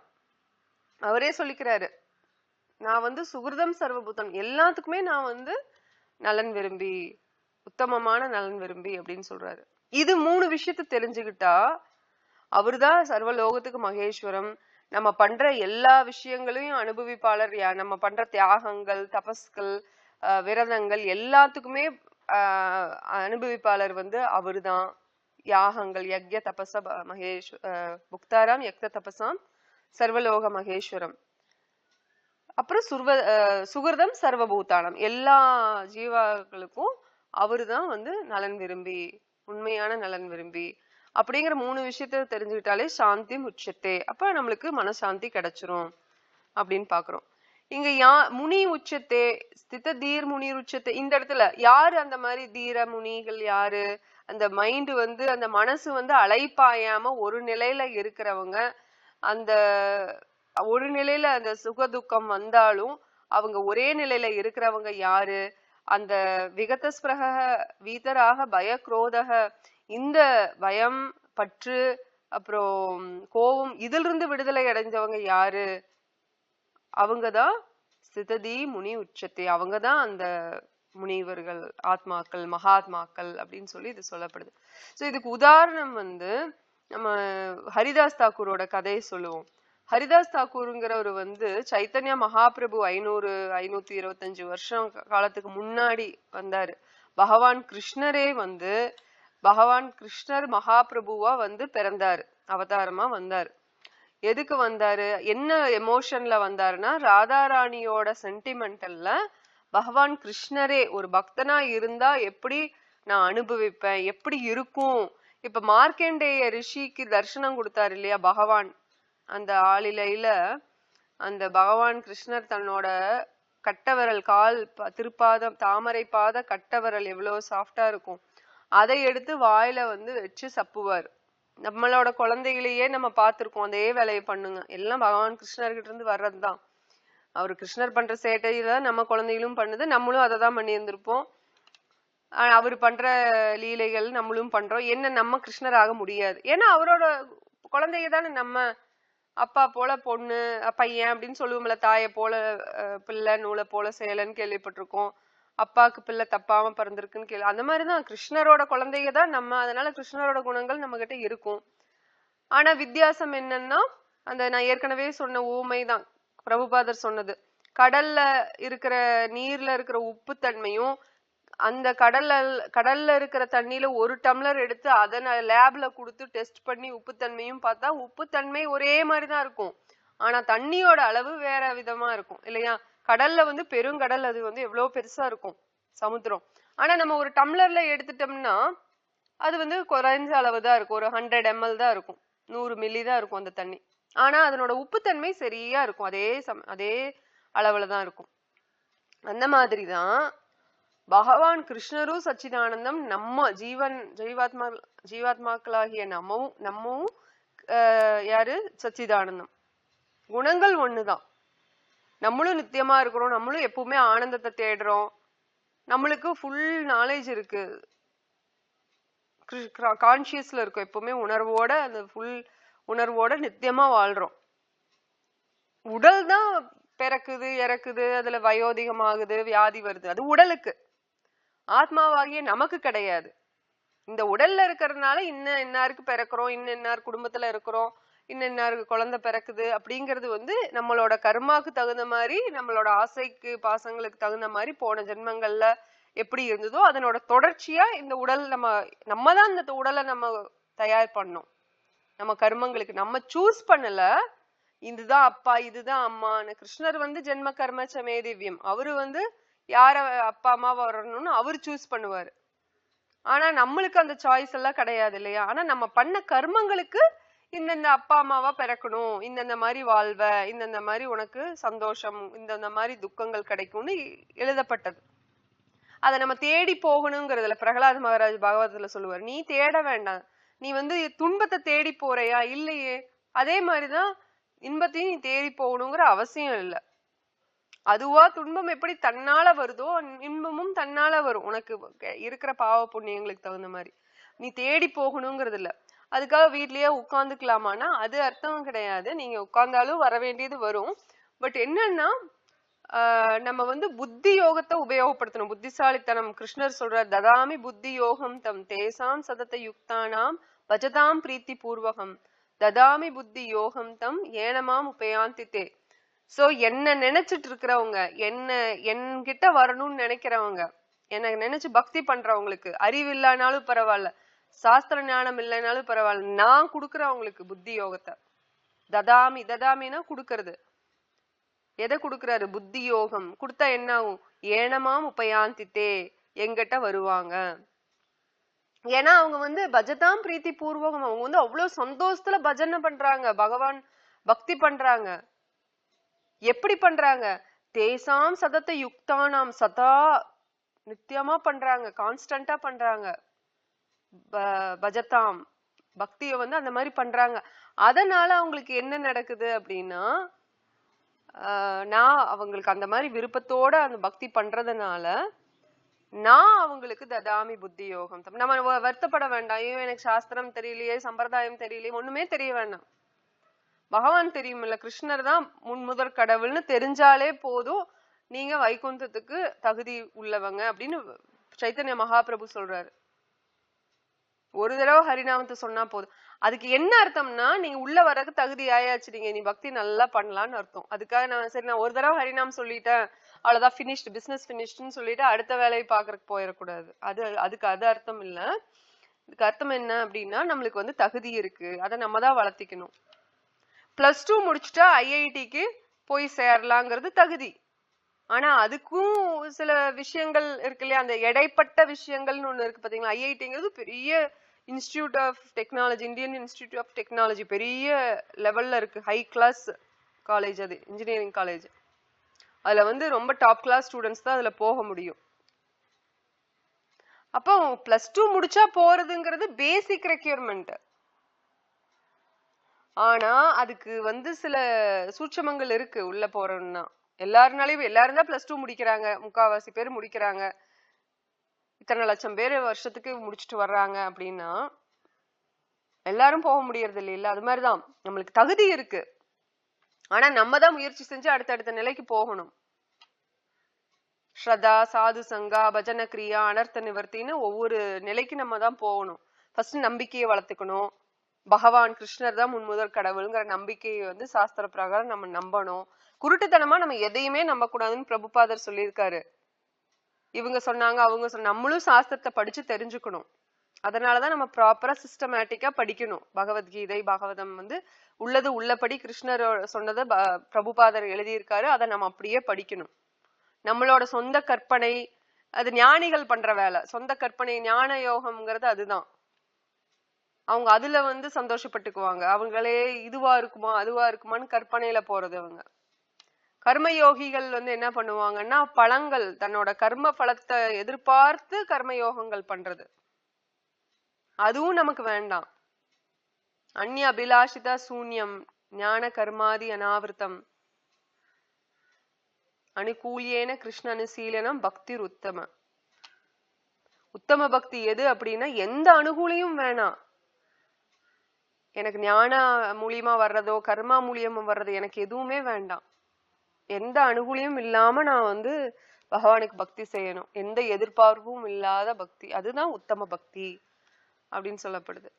அவரே சொல்லிக்கிறாரு, நான் சுகிருதம் சர்வபூதம் எல்லாத்துக்குமே நான் நலன் விரும்பி, உத்தமமான நலன் விரும்பி அப்படின்னு சொல்றாரு. இது 3 விஷயத்தை தெரிஞ்சுக்கிட்டா அவர்தான் சர்வலோகத்துக்கு மகேஸ்வரம். நம்ம பண்ற எல்லா விஷயங்களையும் அனுபவிப்பாளர் யார், நம்ம பண்ற தியாகங்கள், தபஸ்கள், விரதங்கள் எல்லாத்துக்குமே அனுபவிப்பாளர் அவருதான். யாகங்கள் யக்ய தபச புக்தாராம் யக்த தபசாம் சர்வலோக மகேஸ்வரம். அப்புறம் சுகிருதம் சர்வபூதானம் எல்லா ஜீவாக்களுக்கும் அவருதான் நலன் விரும்பி, உண்மையான நலன் விரும்பி. அப்படிங்கிற 3 விஷயத்த தெரிஞ்சுக்கிட்டாலே சாந்தி உச்சத்தே, அப்ப நம்மளுக்கு மனசாந்தி கிடைச்சிரும் அப்படின்னு பாக்குறோம். இங்க முனி உச்சத்தே, ஸ்தித தீர் முனி உச்சத்தே. இந்த இடத்துல யாரு அந்த மாதிரி தீர முனிகள் யாரு? அந்த மைண்ட் அந்த மனசு அலைப்பாயாம ஒரு நிலையில இருக்கிறவங்க. அந்த ஒரு நிலையில அந்த சுக துக்கம் வந்தாலும் அவங்க ஒரே நிலையில இருக்கிறவங்க யாரு? அந்த விகதஸ்பிரக வீதராக பய குரோதக, இந்த பயம், பற்று, அப்புறம் கோபம், இதுல இருந்து விடுதலை அடைஞ்சவங்க யாரு? அவங்கதான் ஸ்திததி முனி உச்சத்தை. அவங்கதான் அந்த முனிவர்கள், ஆத்மாக்கள், மகாத்மாக்கள் அப்படின்னு சொல்லி இது சொல்லப்படுது. சோ இதுக்கு உதாரணம் நம்ம ஹரிதாஸ் தாக்கூரோட கதையை சொல்லுவோம். ஹரிதாஸ் தாக்கூருங்கிறவர் சைத்தன்ய மகாபிரபு 525 வருஷம் காலத்துக்கு முன்னாடி வந்தாரு. பகவான் கிருஷ்ணரே பகவான் கிருஷ்ணர் மகாபிரபுவா பிறந்தாரு, அவதாரமா வந்தாரு. எதுக்கு வந்தாரு, என்ன எமோஷன்ல வந்தாருன்னா ராதாராணியோட சென்டிமெண்டல்ல பகவான் கிருஷ்ணரே ஒரு பக்தனா இருந்தா எப்படி நான் அனுபவிப்பேன், எப்படி இருக்கும். இப்ப மார்க்கண்டேய ரிஷிக்கு தரிசனம் கொடுத்தாரு இல்லையா பகவான், அந்த ஆளிலையில அந்த பகவான் கிருஷ்ணர் தன்னோட கட்டவரல், கால் திருப்பாதம், தாமரை பாத கட்டவரல் எவ்வளவு சாஃப்டா இருக்கும், அதை எடுத்து வாயில வச்சு சப்புவார். நம்மளோட குழந்தைகளையே நம்ம பார்த்திருக்கோம், அதே வேலையை பண்ணுங்க. எல்லாம் பகவான் கிருஷ்ணர்கிட்ட இருந்து வர்றதுதான். அவர் கிருஷ்ணர் பண்ற சேட்டையில நம்ம குழந்தைகளும் பண்ணுது, நம்மளும் அதை தான் பண்ணி இருந்திருப்போம். அவர் பண்ற லீலைகள் நம்மளும் பண்றோம். என்ன நம்ம கிருஷ்ணர் ஆக முடியாது, ஏன்னா அவரோட குழந்தைங்க தானே நம்ம. அப்பா போல பொண்ணு பையன் அப்படின்னு சொல்லுவோம்ல, தாயை போல பிள்ளை, நூலை போல சேலைன்னு கேள்விப்பட்டிருக்கோம். அப்பாவுக்கு பிள்ளை தப்பாம பிறந்திருக்குன்னு அந்த மாதிரிதான் கிருஷ்ணரோட குழந்தைங்க தான் நம்ம. அதனால கிருஷ்ணரோட குணங்கள் நம்ம கிட்ட இருக்கும். ஆனா வித்தியாசம் என்னன்னா, அந்த நான் ஏற்கனவே சொன்ன ஊமைதான் பிரபுபாதர் சொன்னது. கடல்ல இருக்கிற நீர்ல இருக்கிற உப்பு தன்மையும் அந்த கடல்ல இருக்கிற தண்ணியில 1 டம்ளர் எடுத்து அதை லேப்ல கொடுத்து டெஸ்ட் பண்ணி உப்புத்தன்மையும் பார்த்தா உப்புத்தன்மை ஒரே மாதிரிதான் இருக்கும். ஆனா தண்ணியோட அளவு வேற விதமா இருக்கும் இல்லையா? கடல்ல பெருங்கடல், அது எவ்வளவு பெருசா இருக்கும் சமுத்திரம். ஆனா நம்ம 1 டம்ளர்ல எடுத்துட்டோம்னா அது வந்து குறைஞ்ச அளவு தான் இருக்கும், ஒரு 100 ml தான் இருக்கும், 100 மில்லி தான் இருக்கும் அந்த தண்ணி. ஆனா அதனோட உப்புத்தன்மை சரியா இருக்கும், அதே அளவுல தான் இருக்கும். அந்த மாதிரிதான் பகவான் கிருஷ்ணரும் சச்சிதானந்தம், நம்ம ஜீவாத்மாக்களாகிய நம்மவும் யாரு சச்சிதானந்தம். குணங்கள் ஒண்ணுதான். நம்மளும் நித்தியமா இருக்கிறோம், நம்மளும் எப்பவுமே ஆனந்தத்தை தேடுறோம், நம்மளுக்கு ஃபுல் நாலேஜ் இருக்கு, கான்சியஸ்ல இருக்கும், எப்பவுமே உணர்வோட, அந்த ஃபுல் உணர்வோட நித்தியமா வாழ்றோம். உடல் தான் பிறக்குது இறக்குது, அதுல வயோதிகமாகுது, வியாதி வருது, அது உடலுக்கு. ஆத்மாவாகிய நமக்கு கிடையாது. இந்த உடல்ல இருக்கிறதுனால இன்னாருக்கு பிறக்கிறோம், இன்னார் குடும்பத்துல இருக்கிறோம், இன்னாருக்கு குழந்தை பிறக்குது அப்படிங்கிறது வந்து நம்மளோட கர்மாக்கு தகுந்த மாதிரி, நம்மளோட ஆசைக்கு பாசங்களுக்கு தகுந்த மாதிரி போன ஜென்மங்கள்ல எப்படி இருந்ததோ அதனோட தொடர்ச்சியா இந்த உடல் நம்ம தான் இந்த உடலை நம்ம தயார் பண்ணோம். நம்ம கர்மங்களுக்கு நம்ம சூஸ் பண்ணல, இதுதான் அப்பா இதுதான் அம்மான்னு. கிருஷ்ணர் வந்து ஜென்ம கர்ம சமே திவ்யம், அவரு வந்து யார அப்பா அம்மாவா வரணும்னு அவரு சூஸ் பண்ணுவாரு. ஆனா நம்மளுக்கு அந்த சாய்ஸ் எல்லாம் கிடையாது இல்லையா? ஆனா நம்ம பண்ண கர்மங்களுக்கு இந்தந்த அப்பா அம்மாவா பிறக்கணும், இந்தந்த மாதிரி வாழ்வ, இந்தந்த மாதிரி உனக்கு சந்தோஷம், இந்தந்த மாதிரி துக்கங்கள் கிடைக்கும்னு எழுதப்பட்டது. அதை நம்ம தேடி போகணுங்கிறதுல பிரகலாத் மகாராஜ் பாகவதத்துல சொல்லுவார், நீ தேட வேண்டாம், நீ வந்து துன்பத்தை தேடி போறையா? இல்லையே. அதே மாதிரிதான் இன்பத்தையும் நீ தேடி போகணுங்கிற அவசியம் இல்லை. அதுவா துன்பம் எப்படி தன்னால வருதோ இன்பமும் தன்னால வரும், உனக்கு இருக்கிற பாவ புண்ணியங்களுக்கு தகுந்த மாதிரி. நீ தேடி போகணுங்கிறது இல்ல. அதுக்காக வீட்லயே உட்கார்ந்துக்கலாமான்னா அது அர்த்தம் கிடையாது, நீங்க உட்கார்ந்தாலும் வர வேண்டியது வரும். பட் என்னன்னா நம்ம வந்து புத்தி யோகத்தை உபயோகப்படுத்தணும், புத்திசாலித்தனம். கிருஷ்ணர் சொல்றார், ததாமி புத்தி யோகம் தம் தேசாம் சதத யுக்தானாம் பஜதாம் பிரீத்தி பூர்வகம் ததாமி புத்தி யோகம் தம் ஏனமாம் உபயாந்தித்தே. சோ என்ன நினைச்சிட்டு இருக்கிறவங்க, என்கிட்ட வரணும்னு நினைக்கிறவங்க, என்ன நினைச்சு பக்தி பண்றவங்களுக்கு, அறிவு இல்லைனாலும் பரவாயில்ல, சாஸ்திர ஞானம் இல்லைனாலும் பரவாயில்ல, நான் கொடுக்குறவங்களுக்கு புத்தி யோகத்தை. ததாமினா கொடுக்கறது. எதை கொடுக்குறாரு? புத்தி யோகம் கொடுத்தா என்ன ஆகும்? ஏனமாம் உபயாந்தித்தே, எங்கிட்ட வருவாங்க. ஏன்னா அவங்க வந்து பஜதாம் பிரீத்தி பூர்வகம், அவங்க வந்து அவ்வளவு சந்தோஷத்துல பஜனை பண்றாங்க, பகவான் பக்தி பண்றாங்க. எப்படி பண்றாங்க? தேசாம் சதத்த யுக்தானாம், சதா நித்தியமா பண்றாங்க, கான்ஸ்டன்டா பண்றாங்க. பஜதாம் பக்திய வந்து அந்த மாதிரி பண்றாங்க. அதனால அவங்களுக்கு என்ன நடக்குது அப்படின்னா, நான் அவங்களுக்கு அந்த மாதிரி விருப்பத்தோட அந்த பக்தி பண்றதுனால நான் அவங்களுக்கு ததாமி புத்தி யோகம். நம்ம வருத்தப்பட வேண்டாம், ஐயோ எனக்கு சாஸ்திரம் தெரியலையே, சம்பிரதாயம் தெரியலையே, ஒண்ணுமே தெரிய வேண்டாம். பகவான் தெரியுமில்ல, கிருஷ்ணர் தான் முன்முதற் கடவுள்னு தெரிஞ்சாலே போதும், நீங்க வைகுந்தத்துக்கு தகுதி உள்ளவங்க அப்படின்னு சைத்தன்ய மகாபிரபு சொல்றாரு. ஒரு தடவை ஹரிநாமத்தை சொன்னா போதும். அதுக்கு என்ன அர்த்தம்னா, நீங்க உள்ள வரக்கு தகுதி ஆயாச்சு, நீ பக்தி நல்லா பண்ணலான்னு அர்த்தம். அதுக்காக நான் ஒரு தடவை ஹரிநாம் சொல்லிட்டேன் அவ்வளவுதான், பினிஷ்டு, பிசினஸ் பினிஷ்டுன்னு சொல்லிட்டு அடுத்த வேலையை பாக்குறதுக்கு போயிடக்கூடாது. அதுக்கு அது அர்த்தம் இல்ல. இதுக்கு அர்த்தம் என்ன அப்படின்னா, நம்மளுக்கு வந்து தகுதி இருக்கு, அதை நம்ம தான் வளர்த்திக்கணும். +2 முடிச்சுட்டா ஐஐடிக்கு போய் சேரலாங்கிறது தகுதி. ஆனா அதுக்கும் சில விஷயங்கள் இருக்கு இல்லையா, அந்த இடைப்பட்ட விஷயங்கள்னு ஒண்ணு இருக்கு பாத்தீங்களா. ஐஐடிங்கிறது பெரிய institute of technology, Indian institute of technology, பெரிய லெவல்ல இருக்கு, ஹை கிளாஸ் காலேஜ், அது இன்ஜினியரிங் காலேஜ். அதுல வந்து ரொம்ப டாப் கிளாஸ் ஸ்டூடெண்ட்ஸ் தான் அதுல போக முடியும். அப்போ +2 முடிச்சா போறதுங்கிறது பேசிக் ரெக்யூர்மெண்ட். ஆனா அதுக்கு வந்து சில சூட்சமங்கள் இருக்கு உள்ள போறோம்னா. எல்லாரும் தான் +2 முடிக்கிறாங்க, முக்காவாசி பேர் முடிக்கிறாங்க, இத்தனை லட்சம் பேர் வருஷத்துக்கு முடிச்சுட்டு வர்றாங்க அப்படின்னா எல்லாரும் போக முடியறது இல்ல. அது மாதிரிதான் நம்மளுக்கு தகுதி இருக்கு, ஆனா நம்ம தான் முயற்சி செஞ்சு அடுத்தடுத்த நிலைக்கு போகணும். ஸ்ரதா, சாது சங்கா, பஜன கிரியா, அனர்த்த நிவர்த்தின்னு ஒவ்வொரு நிலைக்கு நம்ம தான் போகணும். ஃபர்ஸ்ட் நம்பிக்கையை வளர்த்துக்கணும். பகவான் கிருஷ்ணர் தான் முன்முதற் கடவுளுங்கிற நம்பிக்கையை வந்து சாஸ்திர பிரகாரம் நம்ம நம்பணும். குருட்டுத்தனமா நம்ம எதையுமே நம்ப கூடாதுன்னு பிரபுபாதர் சொல்லியிருக்காரு. இவங்க சொன்னாங்க அவங்க நம்மளும் சாஸ்திரத்தை படிச்சு தெரிஞ்சுக்கணும். அதனாலதான் நம்ம ப்ராப்பரா சிஸ்டமேட்டிக்கா படிக்கணும். பகவத்கீதை பாகவதம் வந்து உள்ளது உள்ளபடி கிருஷ்ணர் சொன்னதை பிரபுபாதர் எழுதியிருக்காரு, அதை நம்ம அப்படியே படிக்கணும். நம்மளோட சொந்த கற்பனை, அது ஞானிகள் பண்ற வேலை. சொந்த கற்பனை ஞான யோகம்ங்கிறது அதுதான். அவங்க அதுல வந்து சந்தோஷப்பட்டுக்குவாங்க. அவங்களே இதுவா இருக்குமா அதுவா இருக்குமான்னு கற்பனையில போறது. அவங்க கர்மயோகிகள் வந்து என்ன பண்ணுவாங்கன்னா பழங்கள் தன்னோட கர்ம பலத்தை எதிர்பார்த்து கர்மயோகங்கள் பண்றது. அதுவும் நமக்கு வேண்டாம். அந்நிய அபிலாஷிதா சூன்யம் ஞான கர்மாதி அனாவிருத்தம் அனுகூலியேன கிருஷ்ண அனுசீலனம் பக்தி உத்தம. உத்தம பக்தி எது அப்படின்னா எந்த அனுகூலியும் வேணாம். எனக்கு ஞான மூலியமா வர்றதோ கர்மா மூலியமா வர்றது எனக்கு எதுவுமே வேண்டாம். எந்த அனுகூலியும் இல்லாம நான் வந்து பகவானுக்கு பக்தி செய்யணும். எந்த எதிர்பார்ப்பும் இல்லாத பக்தி, அதுதான் உத்தம பக்தி அப்படின்னு சொல்லப்படுது.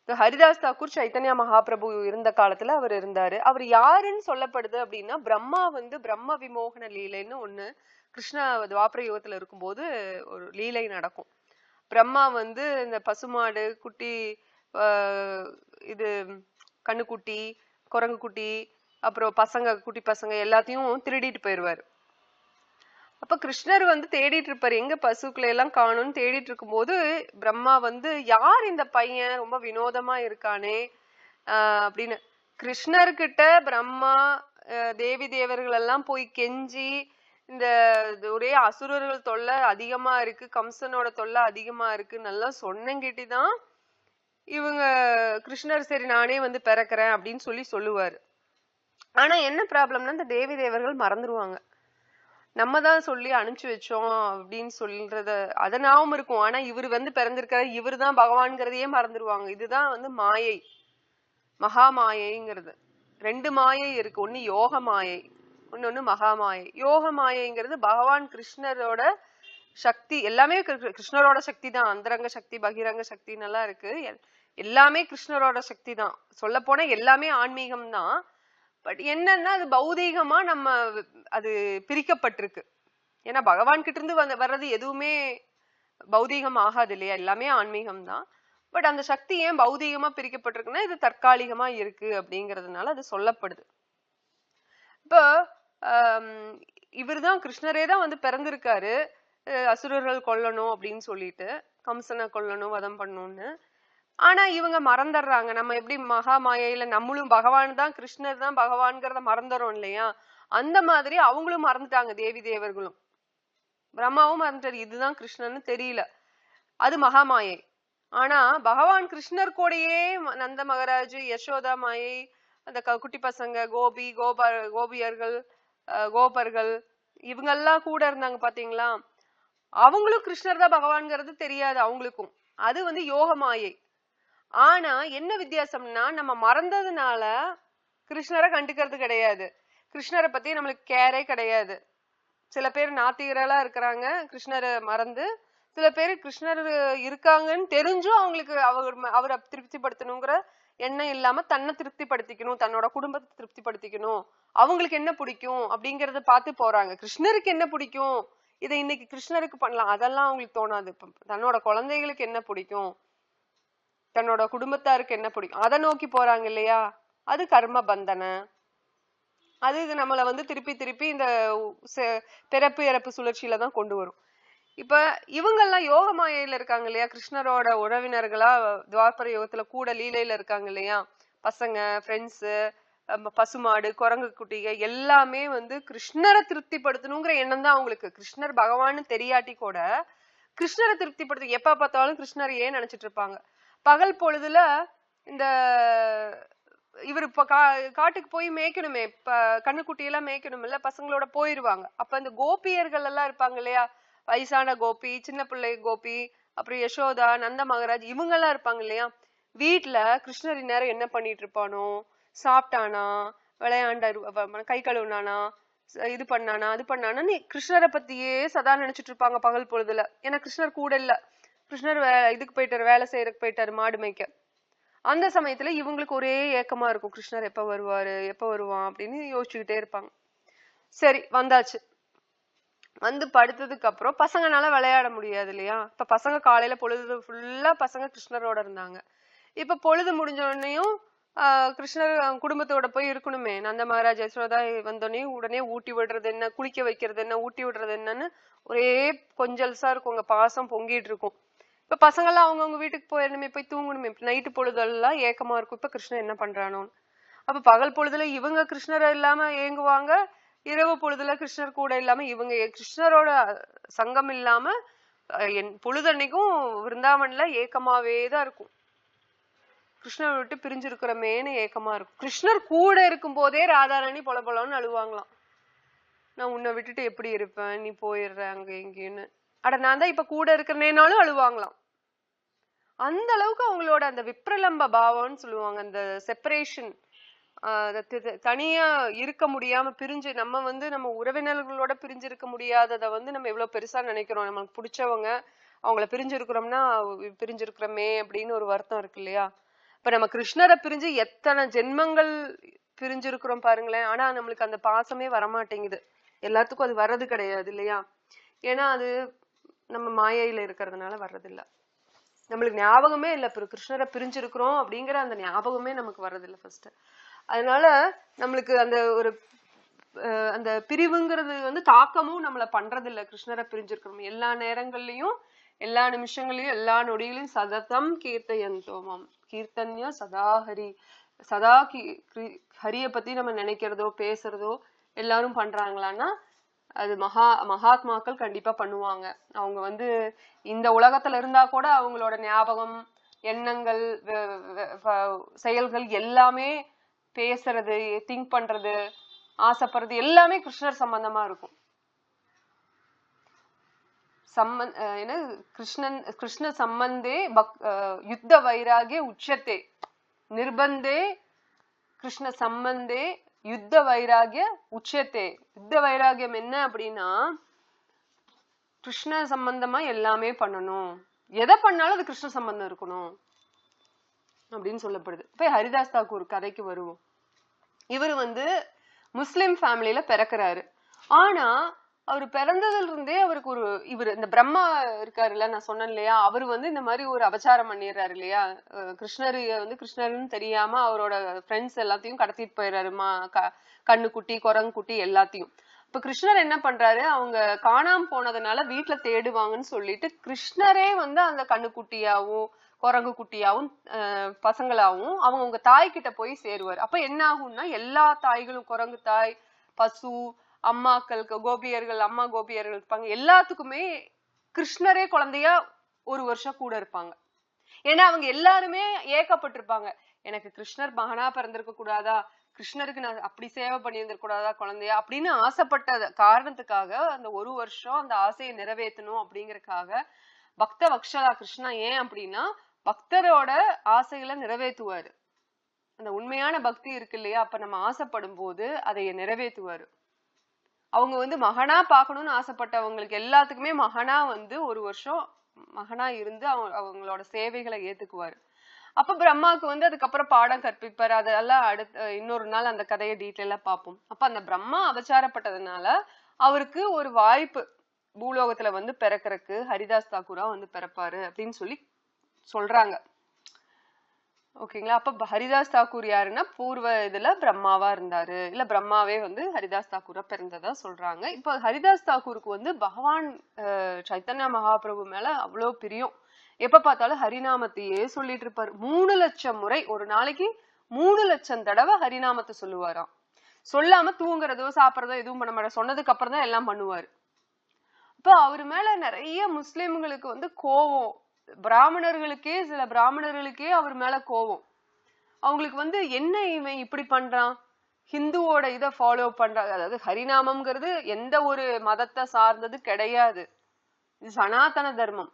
ஹரிதாஸ் தாக்கூர் சைத்தன்யா மகாபிரபு இருந்த காலத்துல அவர் இருந்தாரு. அவர் யாருன்னு சொல்லப்படுது அப்படின்னா பிரம்மா வந்து பிரம்ம விமோகன லீலைன்னு ஒண்ணு கிருஷ்ண துவாபர யுகத்துல இருக்கும்போது ஒரு லீலை நடக்கும். பிரம்மா வந்து இந்த பசுமாடு குட்டி இது கண்ணுக்குட்டி குரங்கு குட்டி அப்புறம் பசங்க குட்டி பசங்க எல்லாத்தையும் திருடிட்டு போயிருவாரு. அப்ப கிருஷ்ணர் வந்து தேடிட்டு இருப்பாரு, எங்க பசுக்களை எல்லாம் காணும்னு தேடிட்டு இருக்கும் போது பிரம்மா வந்து யார் இந்த பையன் ரொம்ப வினோதமா இருக்கானே அப்படின்னு கிருஷ்ணர்கிட்ட பிரம்மா தேவி தேவர்கள் எல்லாம் போய் கெஞ்சி இந்த ஒரே அசுரர்கள் தொல்லை அதிகமா இருக்கு, கம்சனோட தொல்லை அதிகமா இருக்கு நல்லா சொன்னங்கிட்டிதான் இவங்க கிருஷ்ணர் சரி நானே வந்து பிறக்கிறேன் அப்படின்னு சொல்லுவாரு. ஆனா என்ன ப்ராப்ளம்னா இந்த தேவி தேவர்கள் மறந்துடுவாங்க. நம்ம தான் சொல்லி அனுப்பிச்சு வச்சோம் அப்படின்னு சொல்றத அத ஞாபகம் இருக்கும். ஆனா இவர் வந்து பிறந்திருக்காரு, இவர் தான் பகவான்கிறதையே மறந்துடுவாங்க. இதுதான் வந்து மாயை, மகா மாயைங்கிறது. ரெண்டு மாயை இருக்கு, ஒண்ணு யோக மாயை, இன்னொன்னு மகா மாயை. யோக மாயைங்கிறது பகவான் கிருஷ்ணரோட சக்தி, எல்லாமே கிருஷ்ணரோட சக்தி தான். அந்தரங்க சக்தி பகிரங்க சக்தி நல்லா இருக்கு, எல்லாமே கிருஷ்ணரோட சக்தி தான். சொல்ல போனா எல்லாமே ஆன்மீகம் தான். பட் என்னன்னா அது பௌதீகமா நம்ம அது பிரிக்கப்பட்டிருக்கு. ஏன்னா பகவான் கிட்ட இருந்து வர்றது எதுவுமே பௌதீகம் ஆகாது இல்லையா, எல்லாமே ஆன்மீகம் தான். பட் அந்த சக்தி ஏன் பௌதீகமா பிரிக்கப்பட்டிருக்குன்னா இது தற்காலிகமா இருக்கு அப்படிங்கிறதுனால அது சொல்லப்படுது. இப்போ இவருதான் கிருஷ்ணரே தான் வந்து பிறந்திருக்காரு அசுரர்கள் கொல்லணும் அப்படின்னு சொல்லிட்டு, கம்சனை கொல்லணும் வதம் பண்ணணும்னு. ஆனா இவங்க மறந்துடுறாங்க. நம்ம எப்படி மகா மாயையில நம்மளும் பகவான் தான் கிருஷ்ணர் தான் பகவான்கிறத மறந்துறோம் இல்லையா, அந்த மாதிரி அவங்களும் மறந்துட்டாங்க. தேவி தேவர்களும் பிரம்மாவும் மறந்துட்டாரு, இதுதான் கிருஷ்ணர்னு தெரியல, அது மகாமாயை. ஆனா பகவான் கிருஷ்ணர் கூடயே நந்த மகராஜ் யசோதா மாயை அந்த குட்டி பசங்க கோபியர்கள் கோபர்கள் இவங்கெல்லாம் கூட இருந்தாங்க பாத்தீங்களா, அவங்களும் கிருஷ்ணர் தான் பகவான்கிறது தெரியாது அவங்களுக்கும். அது வந்து யோக மாயை. ஆனா என்ன வித்தியாசம்னா நம்ம மறந்ததுனால கிருஷ்ணரை கண்டுக்கிறது கிடையாது, கிருஷ்ணரை பத்தி நம்மளுக்கு கேரே கிடையாது. சில பேர் நாத்திகரா இருக்கிறாங்க கிருஷ்ணரை மறந்து, சில பேர் கிருஷ்ணர் இருக்காங்கன்னு தெரிஞ்சும் அவங்களுக்கு அவரை திருப்திப்படுத்தணுங்கிற எண்ணம் இல்லாம தன்னை திருப்திப்படுத்திக்கணும், தன்னோட குடும்பத்தை திருப்திப்படுத்திக்கணும், அவங்களுக்கு என்ன பிடிக்கும் அப்படிங்கறத பார்த்து போறாங்க. கிருஷ்ணருக்கு என்ன பிடிக்கும், இதை இன்னைக்கு கிருஷ்ணருக்கு பண்ணலாம் அதெல்லாம் அவங்களுக்கு தோணாது. தன்னோட குழந்தைகளுக்கு என்ன பிடிக்கும், தன்னோட குடும்பத்தாருக்கு என்ன பிடிக்கும் அதை நோக்கி போறாங்க இல்லையா, அது கர்ம பந்தனை. அது நம்மளை வந்து திருப்பி திருப்பி இந்த பிறப்பு இறப்பு சுழற்சியில தான் கொண்டு வரும். இப்ப இவங்கெல்லாம் யோக மாயையில இருக்காங்க இல்லையா, கிருஷ்ணரோட உறவினர்களா துவாபர யுகத்துல கூட லீலையில இருக்காங்க இல்லையா, பசங்க ஃப்ரெண்ட்ஸு பசுமாடு குரங்கு குட்டிக எல்லாமே வந்து கிருஷ்ணரை திருப்திப்படுத்தணுங்கிற எண்ணம் தான் அவங்களுக்கு. கிருஷ்ணர் பகவான்னு தெரியாட்டி கூட கிருஷ்ணரை திருப்திப்படுத்த எப்ப பார்த்தாலும் கிருஷ்ணர் ஏன் நினைச்சிட்டு இருப்பாங்க. பகல் பொழுதுல இந்த இவர் இப்ப காட்டுக்கு போய் மேய்க்கணுமே, இப்ப கண்ணுக்குட்டியெல்லாம் மேய்க்கணும் இல்ல, பசங்களோட போயிருவாங்க. அப்ப இந்த கோபியர்கள் எல்லாம் இருப்பாங்க இல்லையா, வயசான கோபி சின்ன பிள்ளை கோபி அப்புறம் யசோதா நந்த மகராஜ் இவங்க எல்லாம் இருப்பாங்க இல்லையா, வீட்டுல கிருஷ்ணர் நேரம் என்ன பண்ணிட்டு இருப்பானோ, சாப்பிட்டானா விளையாண்ட கை கழுவுனானா இது பண்ணானா அது பண்ணானு கிருஷ்ணரை பத்தியே சதா நினைச்சிட்டு இருப்பாங்க பகல் பொழுதுல. ஏன்னா கிருஷ்ணர் கூட இல்ல, கிருஷ்ணர் இதுக்கு போயிட்டாரு, வேலை செய்யறதுக்கு போயிட்டாரு மாடு மேய்க்க. அந்த சமயத்துல இவங்களுக்கு ஒரே ஏக்கமா இருக்கும், கிருஷ்ணர் எப்ப வருவாரு எப்ப வருவான் அப்படின்னு யோசிச்சுக்கிட்டே இருப்பாங்க. சரி வந்தாச்சு, வந்து படுத்ததுக்கு அப்புறம் பசங்கனால விளையாட முடியாது இல்லையா. இப்ப பசங்க காலையில பொழுது ஃபுல்லா பசங்க கிருஷ்ணரோட இருந்தாங்க. இப்ப பொழுது முடிஞ்ச உடனேயும் கிருஷ்ணர் குடும்பத்தோட போய் இருக்கணுமே. நந்த மகாராஜ் யசோதா வந்தோடனே உடனே ஊட்டி விடுறது என்ன, குளிக்க வைக்கிறது என்ன, ஊட்டி விடுறது என்னன்னு ஒரே கொஞ்சல்சா இருக்கும், உங்க பாசம் பொங்கிட்டு இருக்கும். இப்ப பசங்க எல்லாம் அவங்கவுங்க வீட்டுக்கு போயிடணுமே, போய் தூங்கணுமே, நைட்டு பொழுதெல்லாம் ஏக்கமா இருக்கும். இப்ப கிருஷ்ணன் என்ன பண்றானோ. அப்ப பகல் பொழுதுல இவங்க கிருஷ்ணர் இல்லாம ஏங்குவாங்க, இரவு பொழுதுல கிருஷ்ணர் கூட இல்லாம இவங்க கிருஷ்ணரோட சங்கம் இல்லாம என் பொழுதன்னைக்கும் விருந்தாவன்ல ஏக்கமாவேதான் இருக்கும். கிருஷ்ணரை விட்டு பிரிஞ்சிருக்கிறமேன்னு ஏக்கமா இருக்கும். கிருஷ்ணர் கூட இருக்கும் போதே ராதாராணி பொல பொலன்னு அழுவாங்களாம். நான் உன்னை விட்டுட்டு எப்படி இருப்பேன், நீ போயிடுற அங்க எங்கேன்னு. அட நான் தான் இப்ப கூட இருக்கிறனேனாலும் அழுவாங்களாம். அந்த அளவுக்கு அவங்களோட அந்த விப்ரலம்ப பாவம்னு சொல்லுவாங்க, அந்த செப்பரேஷன், தனியா இருக்க முடியாம பிரிஞ்சு, நம்ம வந்து நம்ம உறவினர்களோட பிரிஞ்சு இருக்க முடியாததை வந்து நம்ம எவ்வளவு பெருசா நினைக்கிறோம். நமக்கு பிடிச்சவங்க அவங்கள பிரிஞ்சிருக்கிறோம்னா பிரிஞ்சிருக்கிறோமே அப்படின்னு ஒரு வருத்தம் இருக்கு இல்லையா. இப்ப நம்ம கிருஷ்ணரை பிரிஞ்சு எத்தனை ஜென்மங்கள் பிரிஞ்சிருக்கிறோம் பாருங்களேன். ஆனா நம்மளுக்கு அந்த பாசமே வரமாட்டேங்குது. எல்லாத்துக்கும் அது வர்றது கிடையாது இல்லையா. ஏன்னா அது நம்ம மாயையில இருக்கிறதுனால வர்றதில்ல. நம்மளுக்கு ஞாபகமே இல்லை கிருஷ்ணரை பிரிஞ்சிருக்கிறோம் அப்படிங்கிற அந்த ஞாபகமே நமக்கு வர்றதில்லை ஃபர்ஸ்ட். அதனால நம்மளுக்கு அந்த ஒரு அந்த பிரிவுங்கிறது வந்து தாக்கமும் நம்மள பண்றது இல்ல. கிருஷ்ணரை பிரிஞ்சிருக்கிறோம் எல்லா நேரங்கள்லயும், எல்லா நிமிஷங்களையும், எல்லா நொடிகளையும் சததம் கீர்த்தயந்தோமம் கீர்த்தன்யா சதாஹரி. சதா ஹரிய பத்தி நம்ம நினைக்கிறதோ பேசுறதோ எல்லாரும் பண்றாங்களான்னா அது மகாத்மாக்கள் கண்டிப்பா பண்ணுவாங்க. அவங்க வந்து இந்த உலகத்துல இருந்தா கூட அவங்களோட ஞாபகம், எண்ணங்கள், செயல்கள் எல்லாமே, பேசுறது, திங்க் பண்றது, ஆசைப்படுறது எல்லாமே கிருஷ்ணர் சம்பந்தமா இருக்கும். கிருஷ்ண சம்பந்தே யுத்த வைராகிய உச்சத்தே நிர்பந்தே கிருஷ்ண சம்பந்தே யுத்த வைராகிய உச்சத்தே. யுத்த வைராகியம் என்ன அப்படின்னா கிருஷ்ண சம்பந்தமா எல்லாமே பண்ணணும், எதை பண்ணாலும் அது கிருஷ்ண சம்பந்தம் இருக்கணும் அப்படின்னு சொல்லப்படுது. இப்ப ஹரிதாஸ் தாக்கூர் கதைக்கு வருவோம். இவர் வந்து முஸ்லிம் ஃபேமிலியில பிறக்கிறாரு. ஆனா அவர் பிறந்ததுல இருந்தே அவருக்கு ஒரு இவர் இந்த பிரம்மா இருக்காருல்ல, நான் சொன்னேன் இல்லையா, அவர் வந்து இந்த மாதிரி ஒரு அபச்சாரம் பண்ணிடுறாரு இல்லையா. கிருஷ்ணர் வந்து கிருஷ்ணர்னு தெரியாம அவரோட ஃப்ரெண்ட்ஸ் எல்லாத்தையும் கடத்திட்டு போயிடுறாரு, கண்ணுக்குட்டி குரங்குக்குட்டி எல்லாத்தையும். இப்ப கிருஷ்ணர் என்ன பண்றாரு, அவங்க காணாம போனதுனால வீட்டுல தேடுவாங்கன்னு சொல்லிட்டு கிருஷ்ணரே வந்து அந்த கண்ணுக்குட்டியாவும் குரங்கு குட்டியாவும் பசங்களாவும் அவங்க தாய் கிட்ட போய் சேருவார். அப்ப என்ன ஆகும்னா எல்லா தாய்களும், குரங்கு தாய், பசு, அம்மாக்களுக்கு கோபியர்கள், அம்மா கோபியர்கள் இருப்பாங்க, எல்லாத்துக்குமே கிருஷ்ணரே குழந்தையா ஒரு வருஷம் கூட இருப்பாங்க. ஏன்னா அவங்க எல்லாருமே ஏக்கப்பட்டிருப்பாங்க, எனக்கு கிருஷ்ணர் மகனா பிறந்திருக்க கூடாதா, கிருஷ்ணருக்கு நான் அப்படி சேவை பண்ணியிருந்திருக்க கூடாதா குழந்தையா அப்படின்னு ஆசைப்பட்ட காரணத்துக்காக அந்த ஒரு வருஷம் அந்த ஆசையை நிறைவேற்றணும் அப்படிங்கறதுக்காக பக்த வக்ஷலா கிருஷ்ணா. ஏன் அப்படின்னா பக்தரோட ஆசைகளை நிறைவேற்றுவாரு. அந்த உண்மையான பக்தி இருக்கு இல்லையா, அப்ப நம்ம ஆசைப்படும் போது அதை நிறைவேற்றுவாரு. அவங்க வந்து மகனா பார்க்கணும்னு ஆசைப்பட்டவங்களுக்கு எல்லாத்துக்குமே மகனா வந்து ஒரு வருஷம் மகனா இருந்து அவங்களோட சேவைகளை ஏத்துக்குவாரு. அப்ப பிரம்மாவுக்கு வந்து அதுக்கப்புறம் பாடம் கற்பிப்பாரு. அதெல்லாம் இன்னொரு நாள் அந்த கதையை டீட்டெயிலா பார்ப்போம். அப்ப அந்த பிரம்மா அபச்சாரப்பட்டதுனால அவருக்கு ஒரு வாய்ப்பு பூலோகத்துல வந்து பிறக்கிறதுக்கு ஹரிதாஸ் தாக்கூரா வந்து பிறப்பாரு அப்படின்னு சொல்லி சொல்றாங்க. ஓகேங்களா. அப்ப ஹரிதாஸ் தாக்கூர் யாருன்னா பூர்வ இதுல பிரம்மாவா இருந்தாரு, இல்ல பிரம்மாவே வந்து ஹரிதாஸ் தாக்கூரா பிறந்ததா சொல்றாங்க. இப்ப ஹரிதாஸ் தாக்கூருக்கு வந்து பகவான் சைத்தன்ய மகாபிரபு மேல அவ்வளவு பிரியம். எப்ப பார்த்தாலும் ஹரிநாமத்தையே சொல்லிட்டு இருப்பாரு. 3 லட்சம் முறை, ஒரு நாளைக்கு 3 லட்சம் தடவை ஹரிநாமத்தை சொல்லுவாராம். சொல்லாம தூங்குறதோ சாப்பிடறதோ எதுவும் பண்ண மாட்டார், சொன்னதுக்கு அப்புறம் தான் எல்லாம் பண்ணுவாரு. இப்ப அவரு மேல நிறைய முஸ்லிம்களுக்கு வந்து கோவம், பிராமணர்களுக்கே சில பிராமணர்களுக்கே அவர் மேல கோவம். அவங்களுக்கு வந்து என்ன இவன் இப்படி பண்றான், ஹிந்துவோட இதை ஃபாலோ பண்றாங்க. அதாவது ஹரிநாமம்ங்கிறது எந்த ஒரு மதத்தை சார்ந்தது கிடையாது, இது சனாதன தர்மம்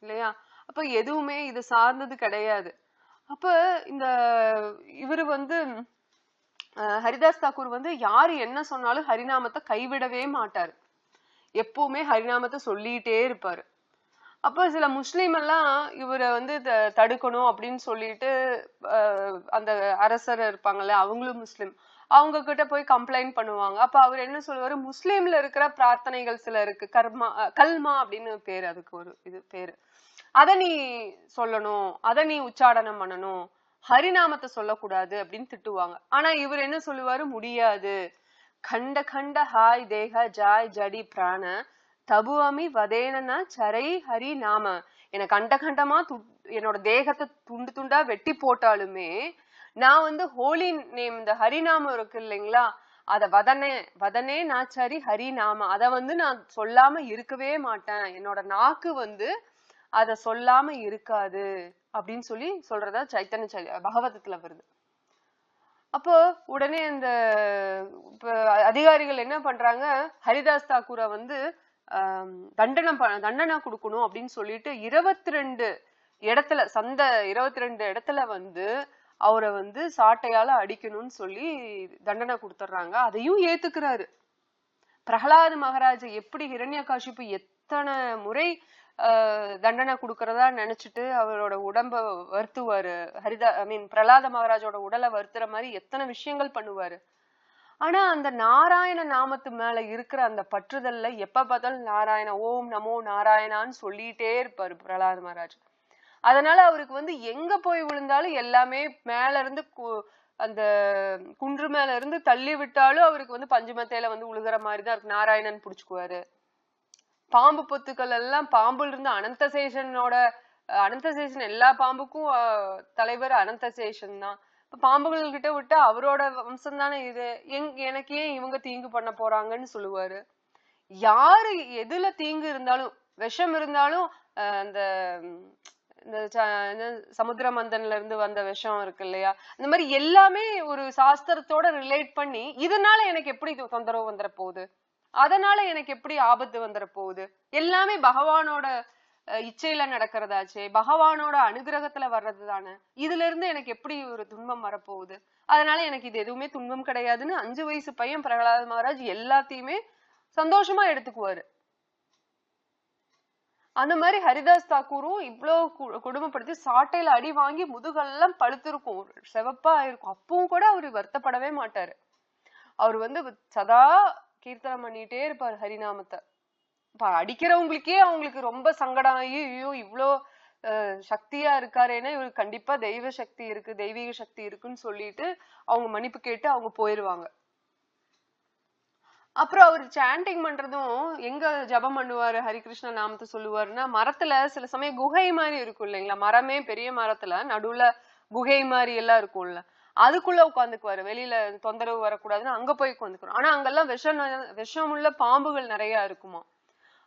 இல்லையா. அப்ப எதுவுமே இது சார்ந்தது கிடையாது. அப்ப இந்த இவரு வந்து ஹரிதாஸ் தாக்கூர் வந்து யாரு என்ன சொன்னாலும் ஹரிநாமத்தை கைவிடவே மாட்டாரு, எப்பவுமே ஹரிநாமத்தை சொல்லிட்டே இருப்பாரு. அப்ப சில முஸ்லீம் எல்லாம் இவரை வந்து தடுக்கணும் அப்படின்னு சொல்லிட்டு அந்த அரசர் இருப்பாங்கல்ல, அவங்களும் முஸ்லிம், அவங்க கிட்ட போய் கம்ப்ளைண்ட் பண்ணுவாங்க. அப்ப அவர் என்ன சொல்லுவாரு, முஸ்லீம்ல இருக்கிற பிரார்த்தனைகள் சில இருக்கு, கல்மா அப்படின்னு பேரு, அதுக்கு ஒரு இது பேரு, அத நீ சொல்லணும், அத நீ உச்சாடனம் பண்ணணும், ஹரிநாமத்தை சொல்லக்கூடாது அப்படின்னு திட்டுவாங்க. ஆனா இவர் என்ன சொல்லுவாரு, முடியாது, கண்ட கண்ட ஹாய் தேக ஜாய் ஜடி பிராண தபுவமி வதேனனா சரை ஹரி நாம, என கண்ட கண்டமா என்னோட தேகத்தை துண்டு துண்டா வெட்டி போட்டாலுமே நான் வந்து ஹோலி நேம், இந்த ஹரிநாமம் இருக்கு இல்லைங்களா, அத வதனே நாச்சாரி ஹரிநாம, அத வந்து நான் சொல்லாம இருக்கவே மாட்டேன், என்னோட நாக்கு வந்து அத சொல்லாம இருக்காது அப்படின்னு சொல்லி சொல்றதா சைத்தன்ய பகவதத்துல வருது. அப்போ உடனே இந்த அதிகாரிகள் என்ன பண்றாங்க, ஹரிதாஸ் தாக்கூரை வந்து தண்டனை கொடுக்கணும் அப்படின்னு சொல்லிட்டு 22 இடத்துல 22 இடத்துல வந்து அவரை வந்து சாட்டையால அடிக்கணும்னு சொல்லி தண்டனை கொடுத்துட்றாங்க. அதையும் ஏத்துக்கிறாரு. பிரகலாத் மகாராஜ் எப்படி ஹிரண்யகாசிப்பு எத்தனை முறை தண்டனை கொடுக்கறதா நினைச்சிட்டு அவரோட உடம்ப வருத்துவாரு, பிரகலாத மகாராஜோட உடலை வருத்துற மாதிரி எத்தனை விஷயங்கள் பண்ணுவாரு. ஆனா அந்த நாராயண நாமத்து மேல இருக்கிற அந்த பற்றுதல்ல எப்ப பார்த்தாலும் நாராயண, ஓம் நமோ நாராயணான்னு சொல்லிட்டே இருப்பாரு பிரகலாத மகாராஜ். அதனால அவருக்கு வந்து எங்க போய் விழுந்தாலும் எல்லாமே மேல இருந்து அந்த குன்று மேல இருந்து தள்ளி விட்டாலும் அவருக்கு வந்து பஞ்சுமத்தையில வந்து உழுகிற மாதிரிதான் இருக்கு. நாராயணன் புடிச்சுக்குவாரு. பாம்பு பொத்துக்கள் எல்லாம் பாம்புல இருந்து அனந்தசேஷன் எல்லா பாம்புக்கும் தலைவர் அனந்தசேஷன் தான். இப்ப பாம்புகள் கிட்ட விட்டா அவரோட வம்சம் தானே இது, எனக்கு ஏன் இவங்க தீங்கு பண்ண போறாங்கன்னு சொல்லுவாரு. யாரு எதுல தீங்கு இருந்தாலும், விஷம் இருந்தாலும் அந்த இந்த சமுத்திர மந்தன்ல இருந்து வந்த விஷம் இருக்கு இல்லையா, இந்த மாதிரி எல்லாமே ஒரு சாஸ்திரத்தோட ரிலேட் பண்ணி இதனால எனக்கு எப்படி தொந்தரவு வந்துட போகுது, அதனால எனக்கு எப்படி ஆபத்து வந்துட போகுது, எல்லாமே பகவானோட இச்சையில நடக்கிறதாச்சே, பகவானோட அனுகிரகத்துல வர்றது தானே, இதுல இருந்து எனக்கு எப்படி ஒரு துன்பம் வரப்போகுது, அதனால எனக்கு இது எதுவுமே துன்பம் கிடையாதுன்னு 5 வயசு பையன் பிரகலாத் மகாராஜ் எல்லாத்தையுமே சந்தோஷமா எடுத்துக்குவாரு. அந்த மாதிரி ஹரிதாஸ் தாக்கூரும் இவ்வளவு கொடுமைப்படுத்தி சாட்டையில அடி வாங்கி முதுகெல்லாம் பழுத்திருக்கும், செவப்பா இருக்கும். அப்பவும் கூட அவரு வருத்தப்படவே மாட்டாரு. அவர் வந்து சதா கீர்த்தனம் பண்ணிட்டே இருப்பாரு ஹரிநாமத்தை. அடிக்கிறவங்களுக்கே அவங்களுக்கு ரொம்ப சங்கடம் ஆகி, ஐயோ இவ்வளோ சக்தியா இருக்காரேன்னா இவருக்கு கண்டிப்பா தெய்வ சக்தி இருக்கு, தெய்வீக சக்தி இருக்குன்னு சொல்லிட்டு அவங்க மன்னிப்பு கேட்டு அவங்க போயிருவாங்க. அப்புறம் அவர் சாண்டிங் பண்றதும் எங்க ஜபம் பண்ணுவாரு, ஹரிகிருஷ்ண நாமத்தை சொல்லுவாருன்னா, மரத்துல சில சமயம் குகை மாதிரி இருக்கும் இல்லைங்களா, மரமே பெரிய மரத்துல நடுவுல குகை மாதிரி எல்லாம் இருக்கும்ல, அதுக்குள்ள உட்காந்துக்குவாரு. வெளியில தொந்தரவு வரக்கூடாதுன்னு அங்க போய் உட்காந்துக்கணும். ஆனா அங்கெல்லாம் விஷமுள்ள பாம்புகள் நிறைய இருக்குமா.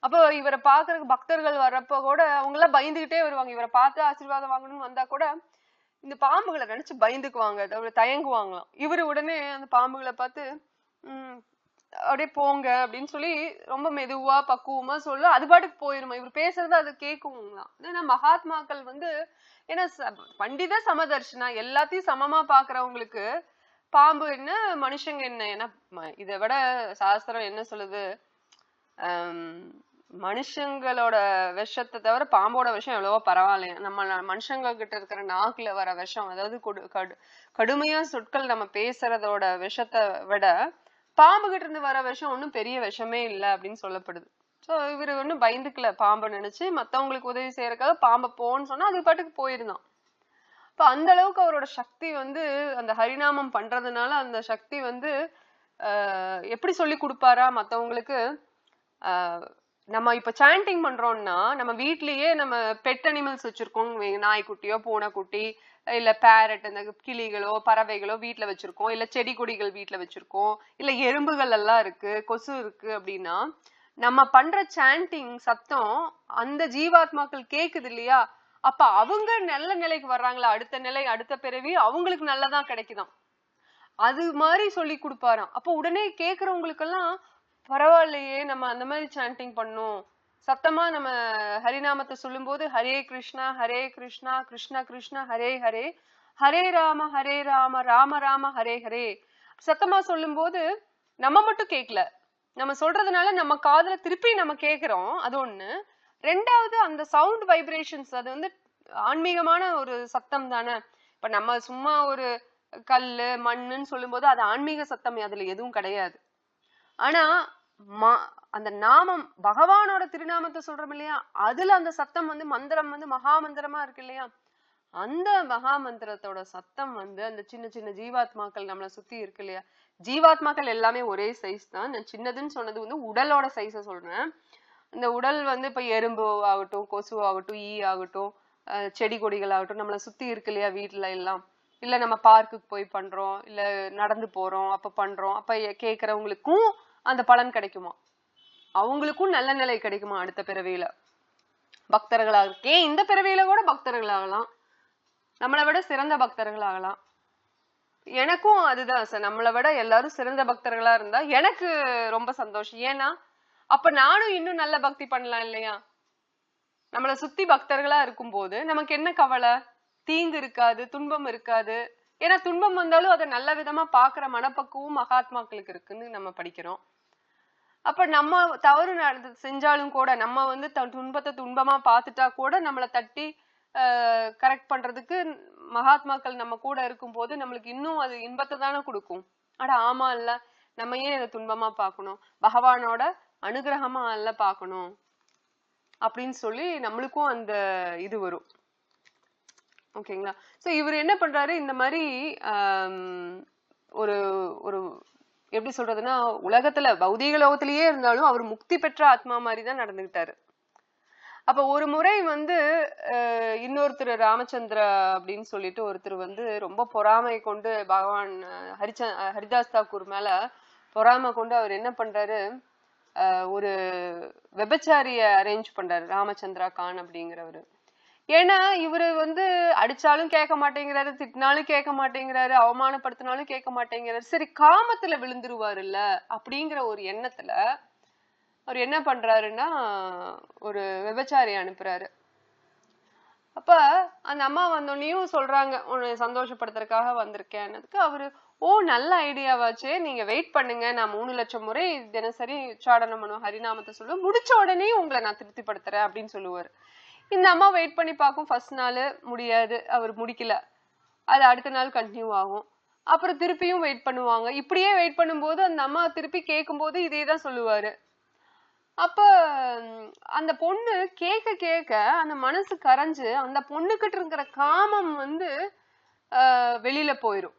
அப்போ இவரை பாக்குறதுக்கு பக்தர்கள் வர்றப்ப கூட அவங்க எல்லாம் பயந்துகிட்டே வருவாங்க. இவரை பார்த்து ஆசீர்வாதம் வாங்கணும்னு வந்தா கூட இந்த பாம்புகளை நினைச்சு பயந்துக்குவாங்க, தயங்குவாங்களாம். இவரு உடனே அந்த பாம்புகளை பார்த்து அப்படியே போங்க அப்படின்னு சொல்லி ரொம்ப மெதுவா பக்குவமா சொல்ல அது பாட்டுக்கு போயிருமா. இவர் பேசுறது அது கேட்குங்களாம். ஏன்னா மகாத்மாக்கள் வந்து ஏன்னா பண்டித சமதர்ஷனா, எல்லாத்தையும் சமமா பாக்குறவங்களுக்கு பாம்பு என்ன மனுஷங்க என்ன, ஏன்னா இதை விட சாஸ்திரம் என்ன சொல்லுது, மனுஷங்களோட விஷத்தை தவிர பாம்போட விஷம் எவ்வளவோ பரவாயில்லையா. நம்ம மனுஷங்க கிட்ட இருக்கிற நாக்குல வர விஷம், அதாவது கடுமையா சொற்கள் நம்ம பேசுறதோட விஷத்தை விட பாம்பு கிட்ட இருந்து வர விஷம் ஒன்றும் பெரிய விஷமே இல்லை அப்படின்னு சொல்லப்படுது. ஸோ இவரு ஒன்றும் பயந்துக்கல, பாம்பை நினைச்சு மற்றவங்களுக்கு உதவி செய்யறதுக்காக பாம்பை போன்னு சொன்னா அது பாட்டுக்கு போயிருந்தான். இப்ப அந்த அளவுக்கு அவரோட சக்தி வந்து அந்த ஹரிநாமம் பண்றதுனால அந்த சக்தி வந்து எப்படி சொல்லி கொடுப்பாரா மற்றவங்களுக்கு. நம்ம இப்ப சாண்டிங் பண்றோம்னா நம்ம வீட்லயே நம்ம பெட் அனிமல்ஸ் வச்சிருக்கோம், நாய்க்குட்டியோ பூனைக்குட்டி இல்ல பேரட், இந்த கிளிகளோ பறவைகளோ வீட்டுல வச்சிருக்கோம், இல்ல செடி கொடிகள் வீட்டுல வச்சிருக்கோம், இல்ல எறும்புகள் எல்லாம் இருக்கு, கொசு இருக்கு அப்படின்னா நம்ம பண்ற சாண்டிங் சத்தம் அந்த ஜீவாத்மாக்கள் கேக்குது இல்லையா, அப்ப அவங்க நல்ல நிலைக்கு வர்றாங்களா, அடுத்த நிலை அடுத்த பிறவி அவங்களுக்கு நல்லதான் கிடைக்குதாம். அது மாதிரி சொல்லி கொடுப்பாராம். அப்போ உடனே கேக்குறவங்களுக்கெல்லாம் பரவாயில்லையே நம்ம அந்த மாதிரி சாண்டிங் பண்ணோம், சத்தமா நம்ம ஹரிநாமத்தை சொல்லும் போது ஹரே கிருஷ்ணா கிருஷ்ணா கிருஷ்ணா ஹரே ஹரே, ஹரே ராம ராம ராம ஹரே ஹரே சத்தமா சொல்லும் போது நம்ம மட்டும் கேட்கல, நம்ம சொல்றதுனால நம்ம காதுல திருப்பி நம்ம கேக்குறோம், அது ஒண்ணு. ரெண்டாவது அந்த சவுண்ட் வைப்ரேஷன்ஸ், அது வந்து ஆன்மீகமான ஒரு சத்தம் தானே. இப்ப நம்ம சும்மா ஒரு கல்லு மண்ணுன்னு சொல்லும் போது அது ஆன்மீக சத்தம் அதுல எதுவும் கிடையாது. ஆனா அந்த நாமம் பகவானோட திருநாமத்தை சொல்றோம் இல்லையா, அதுல அந்த சத்தம் வந்து மந்திரம் வந்து மகா மந்திரமா இருக்கு இல்லையா, அந்த மகா மந்திரத்தோட சத்தம் வந்து அந்த சின்ன சின்ன ஜீவாத்மாக்கள் நம்மளை சுத்தி இருக்கு இல்லையா, ஜீவாத்மாக்கள் எல்லாமே ஒரே சைஸ் தான். நான் சின்னதுன்னு சொன்னது வந்து உடலோட சைஸ சொல்றேன். இந்த உடல் வந்து இப்ப எறும்பு ஆகட்டும், கொசு ஆகட்டும், ஈ ஆகட்டும், செடி கொடிகள் ஆகட்டும், நம்மளை சுத்தி இருக்கு இல்லையா வீட்டுல எல்லாம், இல்ல நம்ம பார்க்குக்கு போய் பண்றோம், இல்ல நடந்து போறோம், அப்ப பண்றோம், அப்ப கேக்குறவங்களுக்கும் அந்த பலன் கிடைக்குமா, அவங்களுக்கும் நல்ல நிலை கிடைக்குமா அடுத்த பிறவியில பக்தர்களாக இருக்கேன். இந்த பிறவியில கூட பக்தர்களாகலாம், நம்மளை விட சிறந்த பக்தர்களாகலாம். எனக்கும் அதுதான் சார், நம்மளை விட எல்லாரும் சிறந்த பக்தர்களா இருந்தா எனக்கு ரொம்ப சந்தோஷம். ஏன்னா அப்ப நானும் இன்னும் நல்ல பக்தி பண்ணலாம் இல்லையா. நம்மளை சுத்தி பக்தர்களா இருக்கும் போது நமக்கு என்ன கவலை, தீங்கு இருக்காது, துன்பம் இருக்காது. ஏன்னா துன்பம் வந்தாலும் அதை நல்ல விதமா பாக்குற மனப்பக்குவம் மகாத்மாக்களுக்கு இருக்குன்னு நம்ம படிக்கிறோம். அப்ப நம்ம தவறு செஞ்சாலும் கூட நம்ம வந்து துன்பத்தை துன்பமா பார்த்துட்டா கூட நம்மளை தட்டி கரெக்ட் பண்றதுக்கு மகாத்மாக்கள் நம்ம கூட இருக்கும் போது நம்மளுக்கு இன்னும் அது இன்பத்தை தானே கொடுக்கும். அட ஆமா இல்ல, நம்ம ஏன் இதை துன்பமா பார்க்கணும், பகவானோட அனுகிரகமா அல்ல பார்க்கணும் அப்படின்னு சொல்லி நம்மளுக்கும் அந்த இது வரும். ஓகேங்களா. சோ இவர் என்ன பண்றாரு, இந்த மாதிரி ஒரு ஒரு எப்படி சொல்றதுன்னா, உலகத்துல பௌதீக லோகத்திலேயே இருந்தாலும் அவர் முக்தி பெற்ற ஆத்மா மாதிரிதான் நடந்துகிட்டாரு. அப்ப ஒரு முறை வந்து இன்னொருத்தர் ராமச்சந்திர அப்படின்னு சொல்லிட்டு ஒருத்தர் வந்து ரொம்ப பொறாமை கொண்டு பகவான் ஹரிதாஸ் தாக்கூர் மேல பொறாமை கொண்டு அவர் என்ன பண்றாரு, ஒரு விபச்சாரிய அரேஞ்ச் பண்றாரு, ராமச்சந்திரா கான் அப்படிங்கிறவரு. ஏன்னா இவரு வந்து அடிச்சாலும் கேட்க மாட்டேங்கிறாரு, திட்டினாலும் கேட்க மாட்டேங்கிறாரு, அவமானப்படுத்தினாலும் கேட்க மாட்டேங்கிறாரு, சரி காமத்துல விழுந்துருவாரு இல்ல அப்படிங்கிற ஒரு எண்ணத்துல அவர் என்ன பண்றாருன்னா ஒரு விபச்சாரி அனுப்புறாரு. அப்ப அந்த அம்மா வந்தோடனையும் சொல்றாங்க, உன்னை சந்தோஷப்படுத்துறதுக்காக வந்திருக்கேன்னதுக்கு அவரு, ஓ நல்ல ஐடியாவாச்சே, நீங்க வெயிட் பண்ணுங்க, நான் 3 லட்சம் முறை தினசரி உச்சாடனம் பண்ணுவேன், ஹரிநாமத்தை சொல்லுவேன், முடிச்ச உடனே உங்களை நான் திருப்திப்படுத்துறேன் அப்படின்னு சொல்லுவாரு. இந்த அம்மா வெயிட் பண்ணி பார்க்கும், ஃபர்ஸ்ட் நாள் முடியாது, அவர் முடிக்கல, அது அடுத்த நாள் கண்டினியூ ஆகும், அப்புறம் திருப்பியும் வெயிட் பண்ணுவாங்க. இப்படியே வெயிட் பண்ணும்போது அந்த அம்மா திருப்பி கேட்கும் போது இதேதான் சொல்லுவாரு. அப்ப அந்த பொண்ணு கேட்க கேட்க அந்த மனசு கரைஞ்சு அந்த பொண்ணுகிட்ட இருக்கிற காமம் வந்து வெளியில போயிரும்.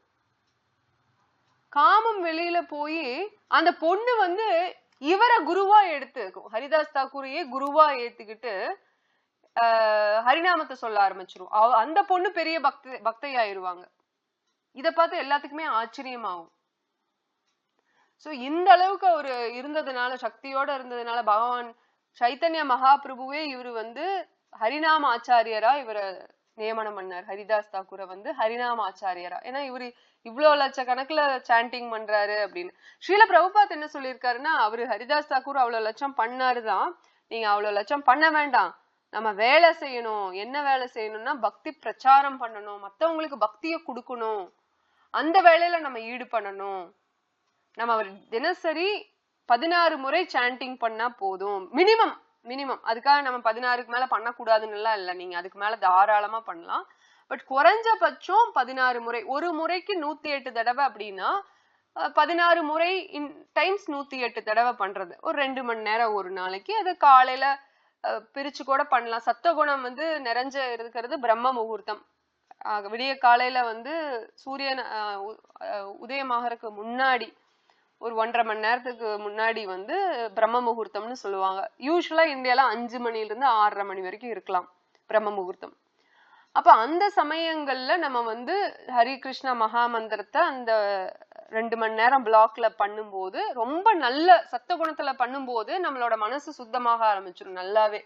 காமம் வெளியில போய் அந்த பொண்ணு வந்து இவரை குருவா எடுத்து, ஹரிதாஸ் தாக்கூரையே குருவா ஏத்துக்கிட்டு ஹரிநாமத்தை சொல்ல ஆரம்பிச்சிரும். அந்த பொண்ணு பெரிய பக்தையாயிருவாங்க. இத பார்த்து எல்லாத்துக்குமே ஆச்சரியமாகும். சோ இந்த அளவுக்கு அவரு இருந்ததுனால, சக்தியோட இருந்ததுனால பகவான் சைத்தன்ய மகாபிரபுவே இவரு வந்து ஹரிநாம ஆச்சாரியரா இவரை நியமனம் பண்ணார். ஹரிதாஸ் தாக்கூரை வந்து ஹரிநாம ஆச்சாரியரா. ஏன்னா இவரு இவ்வளவு லட்சக்கணக்குல சாண்டிங் பண்றாரு அப்படின்னு. ஸ்ரீல பிரபுபாத் என்ன சொல்லியிருக்காருன்னா, அவரு ஹரிதாஸ் தாக்கூர் அவ்வளவு லட்சம் பண்ணாருதான், நீங்க அவ்வளவு லட்சம் பண்ண வேண்டாம், நம்ம வேலை செய்யணும். என்ன வேலை செய்யணும்னா பக்தி பிரச்சாரம் பண்ணணும், மத்தவங்களுக்கு பக்தியை கொடுக்கணும், அந்த வேலையில நம்ம ஈடுபடணும். நம்ம தினசரி 16 முறை சாண்டிங் பண்ணா போதும், மினிமம். அதுக்காக நம்ம 16க்கு மேல பண்ணக்கூடாதுன்னு எல்லாம் இல்ல, நீங்க அதுக்கு மேல தாராளமா பண்ணலாம். பட் குறைஞ்சபட்சம் 16 முறை, ஒரு முறைக்கு 108 தடவை அப்படின்னா 16 முறை டைம்ஸ் 108 தடவை பண்றது, ஒரு 2 மணி நேரம் ஒரு நாளைக்கு. அது காலையில பிரிச்சு கூட பண்ணலாம். சத்துவகுணம் வந்து நிறைஞ்ச இருக்கிறது பிரம்ம முகூர்த்தம், விடிய காலையில வந்து சூரியன் உதயமாகறதுக்கு முன்னாடி ஒரு 1.5 மணி நேரத்துக்கு முன்னாடி வந்து பிரம்ம முகூர்த்தம்னு சொல்லுவாங்க. யூஸ்வலா இந்தியால 5 மணில இருந்து 6:30 மணி வரைக்கும் இருக்கலாம் பிரம்ம முகூர்த்தம். அப்ப அந்த சமயங்கள்ல நம்ம வந்து ஹரி கிருஷ்ணா மகாமந்திரத்தை அந்த 2 மணி நேரம் பிளாக்ல பண்ணும்போது, ரொம்ப நல்ல சத்துவகுணத்துல பண்ணும்போது நம்மளோட மனசு சுத்தமாக ஆரம்பிச்சிடும். நல்லாவே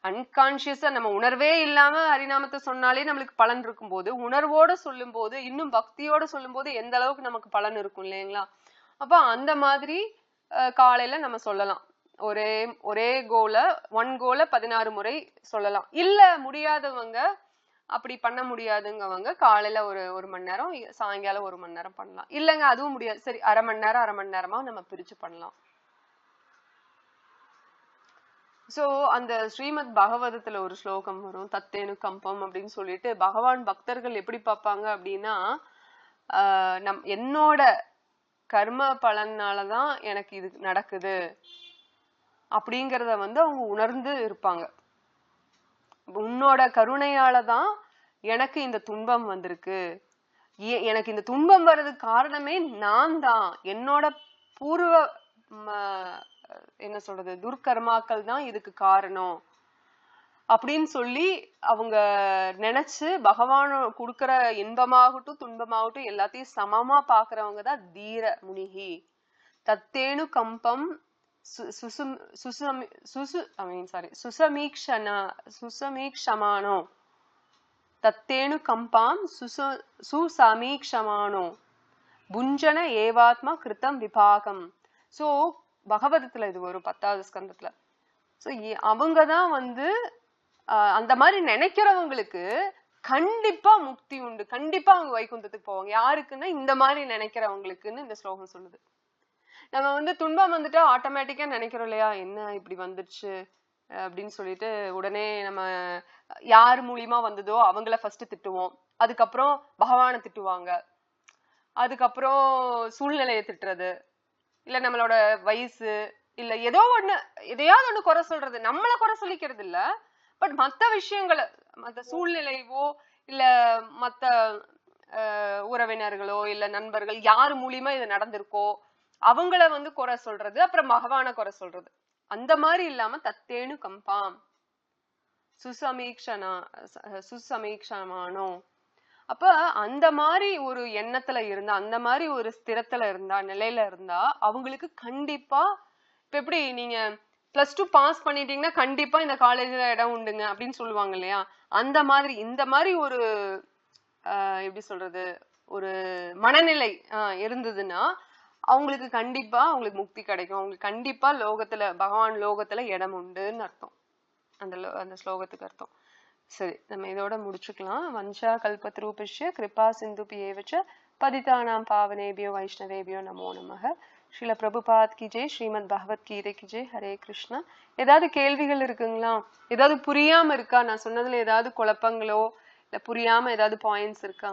அன்கான்சியஸா நம்ம உணர்வே இல்லாம ஹரிநாமத்தை சொன்னாலே நம்மளுக்கு பலன் இருக்கும் போது, உணர்வோட சொல்லும் போது, இன்னும் பக்தியோட சொல்லும் போது எந்த அளவுக்கு நமக்கு பலன் இருக்கும் இல்லைங்களா. அப்ப அந்த மாதிரி காலையில நம்ம சொல்லலாம். ஒரே ஒன் கோல 16 முறை சொல்லலாம். இல்ல முடியாதவங்க, அப்படி பண்ண முடியாதுங்கவங்க காலையில ஒரு மணி நேரம், சாயங்காலம் 1 மணி நேரம் பண்ணலாம். இல்லைங்க அதுவும் முடியாது, சரி அரை மணி நேரமா நம்ம பிரிச்சு பண்ணலாம். சோ அந்த ஸ்ரீமத் பகவதத்துல ஒரு ஸ்லோகம் வரும், தத்தேனு கம்பம் அப்படின்னு சொல்லிட்டு, பகவான் பக்தர்கள் எப்படி பார்ப்பாங்க அப்படின்னா, என்னோட கர்ம பலனாலதான் எனக்கு இது நடக்குது அப்படிங்கறத வந்து அவங்க உணர்ந்து இருப்பாங்க. உன்னோட கருணையாலதான் எனக்கு இந்த துன்பம் வந்திருக்கு, எனக்கு இந்த துன்பம் வர்றதுக்கு காரணமே நான் தான், என்னோட பூர்வ என்ன சொல்றது, துர்கர்மாக்கள் தான் இதுக்கு காரணம் அப்படின்னு சொல்லி அவங்க நினைச்சு பகவான் கொடுக்கிற இன்பமாகட்டும் துன்பமாகட்டும் எல்லாத்தையும் சமமா பாக்குறவங்க தான் தீர முனிகி. தத்தேனு கம்பம் சுசமீக்ஷமானோ தத்தேனு கம்பாம் சுசமீக்ஷமானோ புஞ்சன ஏவாத்மா கிருத்தம் விபாகம். சோ பகவதத்துல இது வரும் 10வது ஸ்கந்தத்துல. சோ அவங்கதான் வந்து அந்த மாதிரி நினைக்கிறவங்களுக்கு கண்டிப்பா முக்தி உண்டு, கண்டிப்பா அவங்க வைகுந்தத்துக்கு போவாங்க. யாருக்குன்னா இந்த மாதிரி நினைக்கிறவங்களுக்குன்னு இந்த ஸ்லோகம் சொல்லுது. நம்ம வந்து துன்பம் வந்துட்டு ஆட்டோமேட்டிக்கா நினைக்கிறோம் இல்லையா, என்ன இப்படி வந்துடுச்சு அப்படின்னு சொல்லிட்டு உடனே நம்ம யார் மூலியமா வந்ததோ அவங்கள ஃபர்ஸ்ட் திட்டுவோம், அதுக்கப்புறம் பகவானை திட்டுவாங்க, அதுக்கப்புறம் சூழ்நிலையை திட்டுறது, இல்ல நம்மளோட வயசு, இல்ல ஏதோ ஒண்ணு எதையாவது ஒண்ணு குறை சொல்றது. நம்மள குறை சொல்லிக்கிறது இல்ல, பட் மத்த விஷயங்களை, மத்த சூழ்நிலையோ இல்ல மத்த உறவினர்களோ இல்ல நண்பர்கள் யாரு மூலியமா இது நடந்திருக்கோ அவங்கள வந்து குறை சொல்றது, அப்புறம் பகவான குறை சொல்றது. அந்த மாதிரி இல்லாம தத்தேனு கம்பாம் சுசமீக்ஷமானோ. அப்ப அந்த மாதிரி ஒரு எண்ணத்துல இருந்தா, அந்த மாதிரி ஒரு ஸ்திரத்துல இருந்தா, நிலையில இருந்தா அவங்களுக்கு கண்டிப்பா, இப்ப எப்படி நீங்க +2 பாஸ் பண்ணிட்டீங்கன்னா கண்டிப்பா இந்த காலேஜ்ல இடம் உண்டுங்க அப்படின்னு சொல்லுவாங்க இல்லையா, அந்த மாதிரி இந்த மாதிரி ஒரு எப்படி சொல்றது, ஒரு மனநிலை இருந்ததுன்னா அவங்களுக்கு கண்டிப்பா அவங்களுக்கு முக்தி கிடைக்கும், அவங்களுக்கு கண்டிப்பா லோகத்துல பகவான் லோகத்துல இடம் உண்டுன்னு அர்த்தம். அந்த ஸ்லோகத்துக்கு அர்த்தம். சரி, நம்ம இதோட முடிச்சுக்கலாம். வஞ்சா கல்பத்ரூபிஷ்ய கிருபா சிந்துபியேவச்ச பதிதானாம் பாவனேபியோ வைஷ்ணவேபியோ நமோ நமஹ. ஸ்ரீல பிரபுபாத் கி ஜெய், ஸ்ரீமத் பகவத் கீதை கி ஜெய். ஹரே கிருஷ்ணா. ஏதாவது கேள்விகள் இருக்குங்களா? ஏதாவது புரியாம இருக்கா? நான் சொன்னதுல ஏதாவது குழப்பங்களோ இல்ல புரியாம ஏதாவது பாயிண்ட்ஸ் இருக்கா?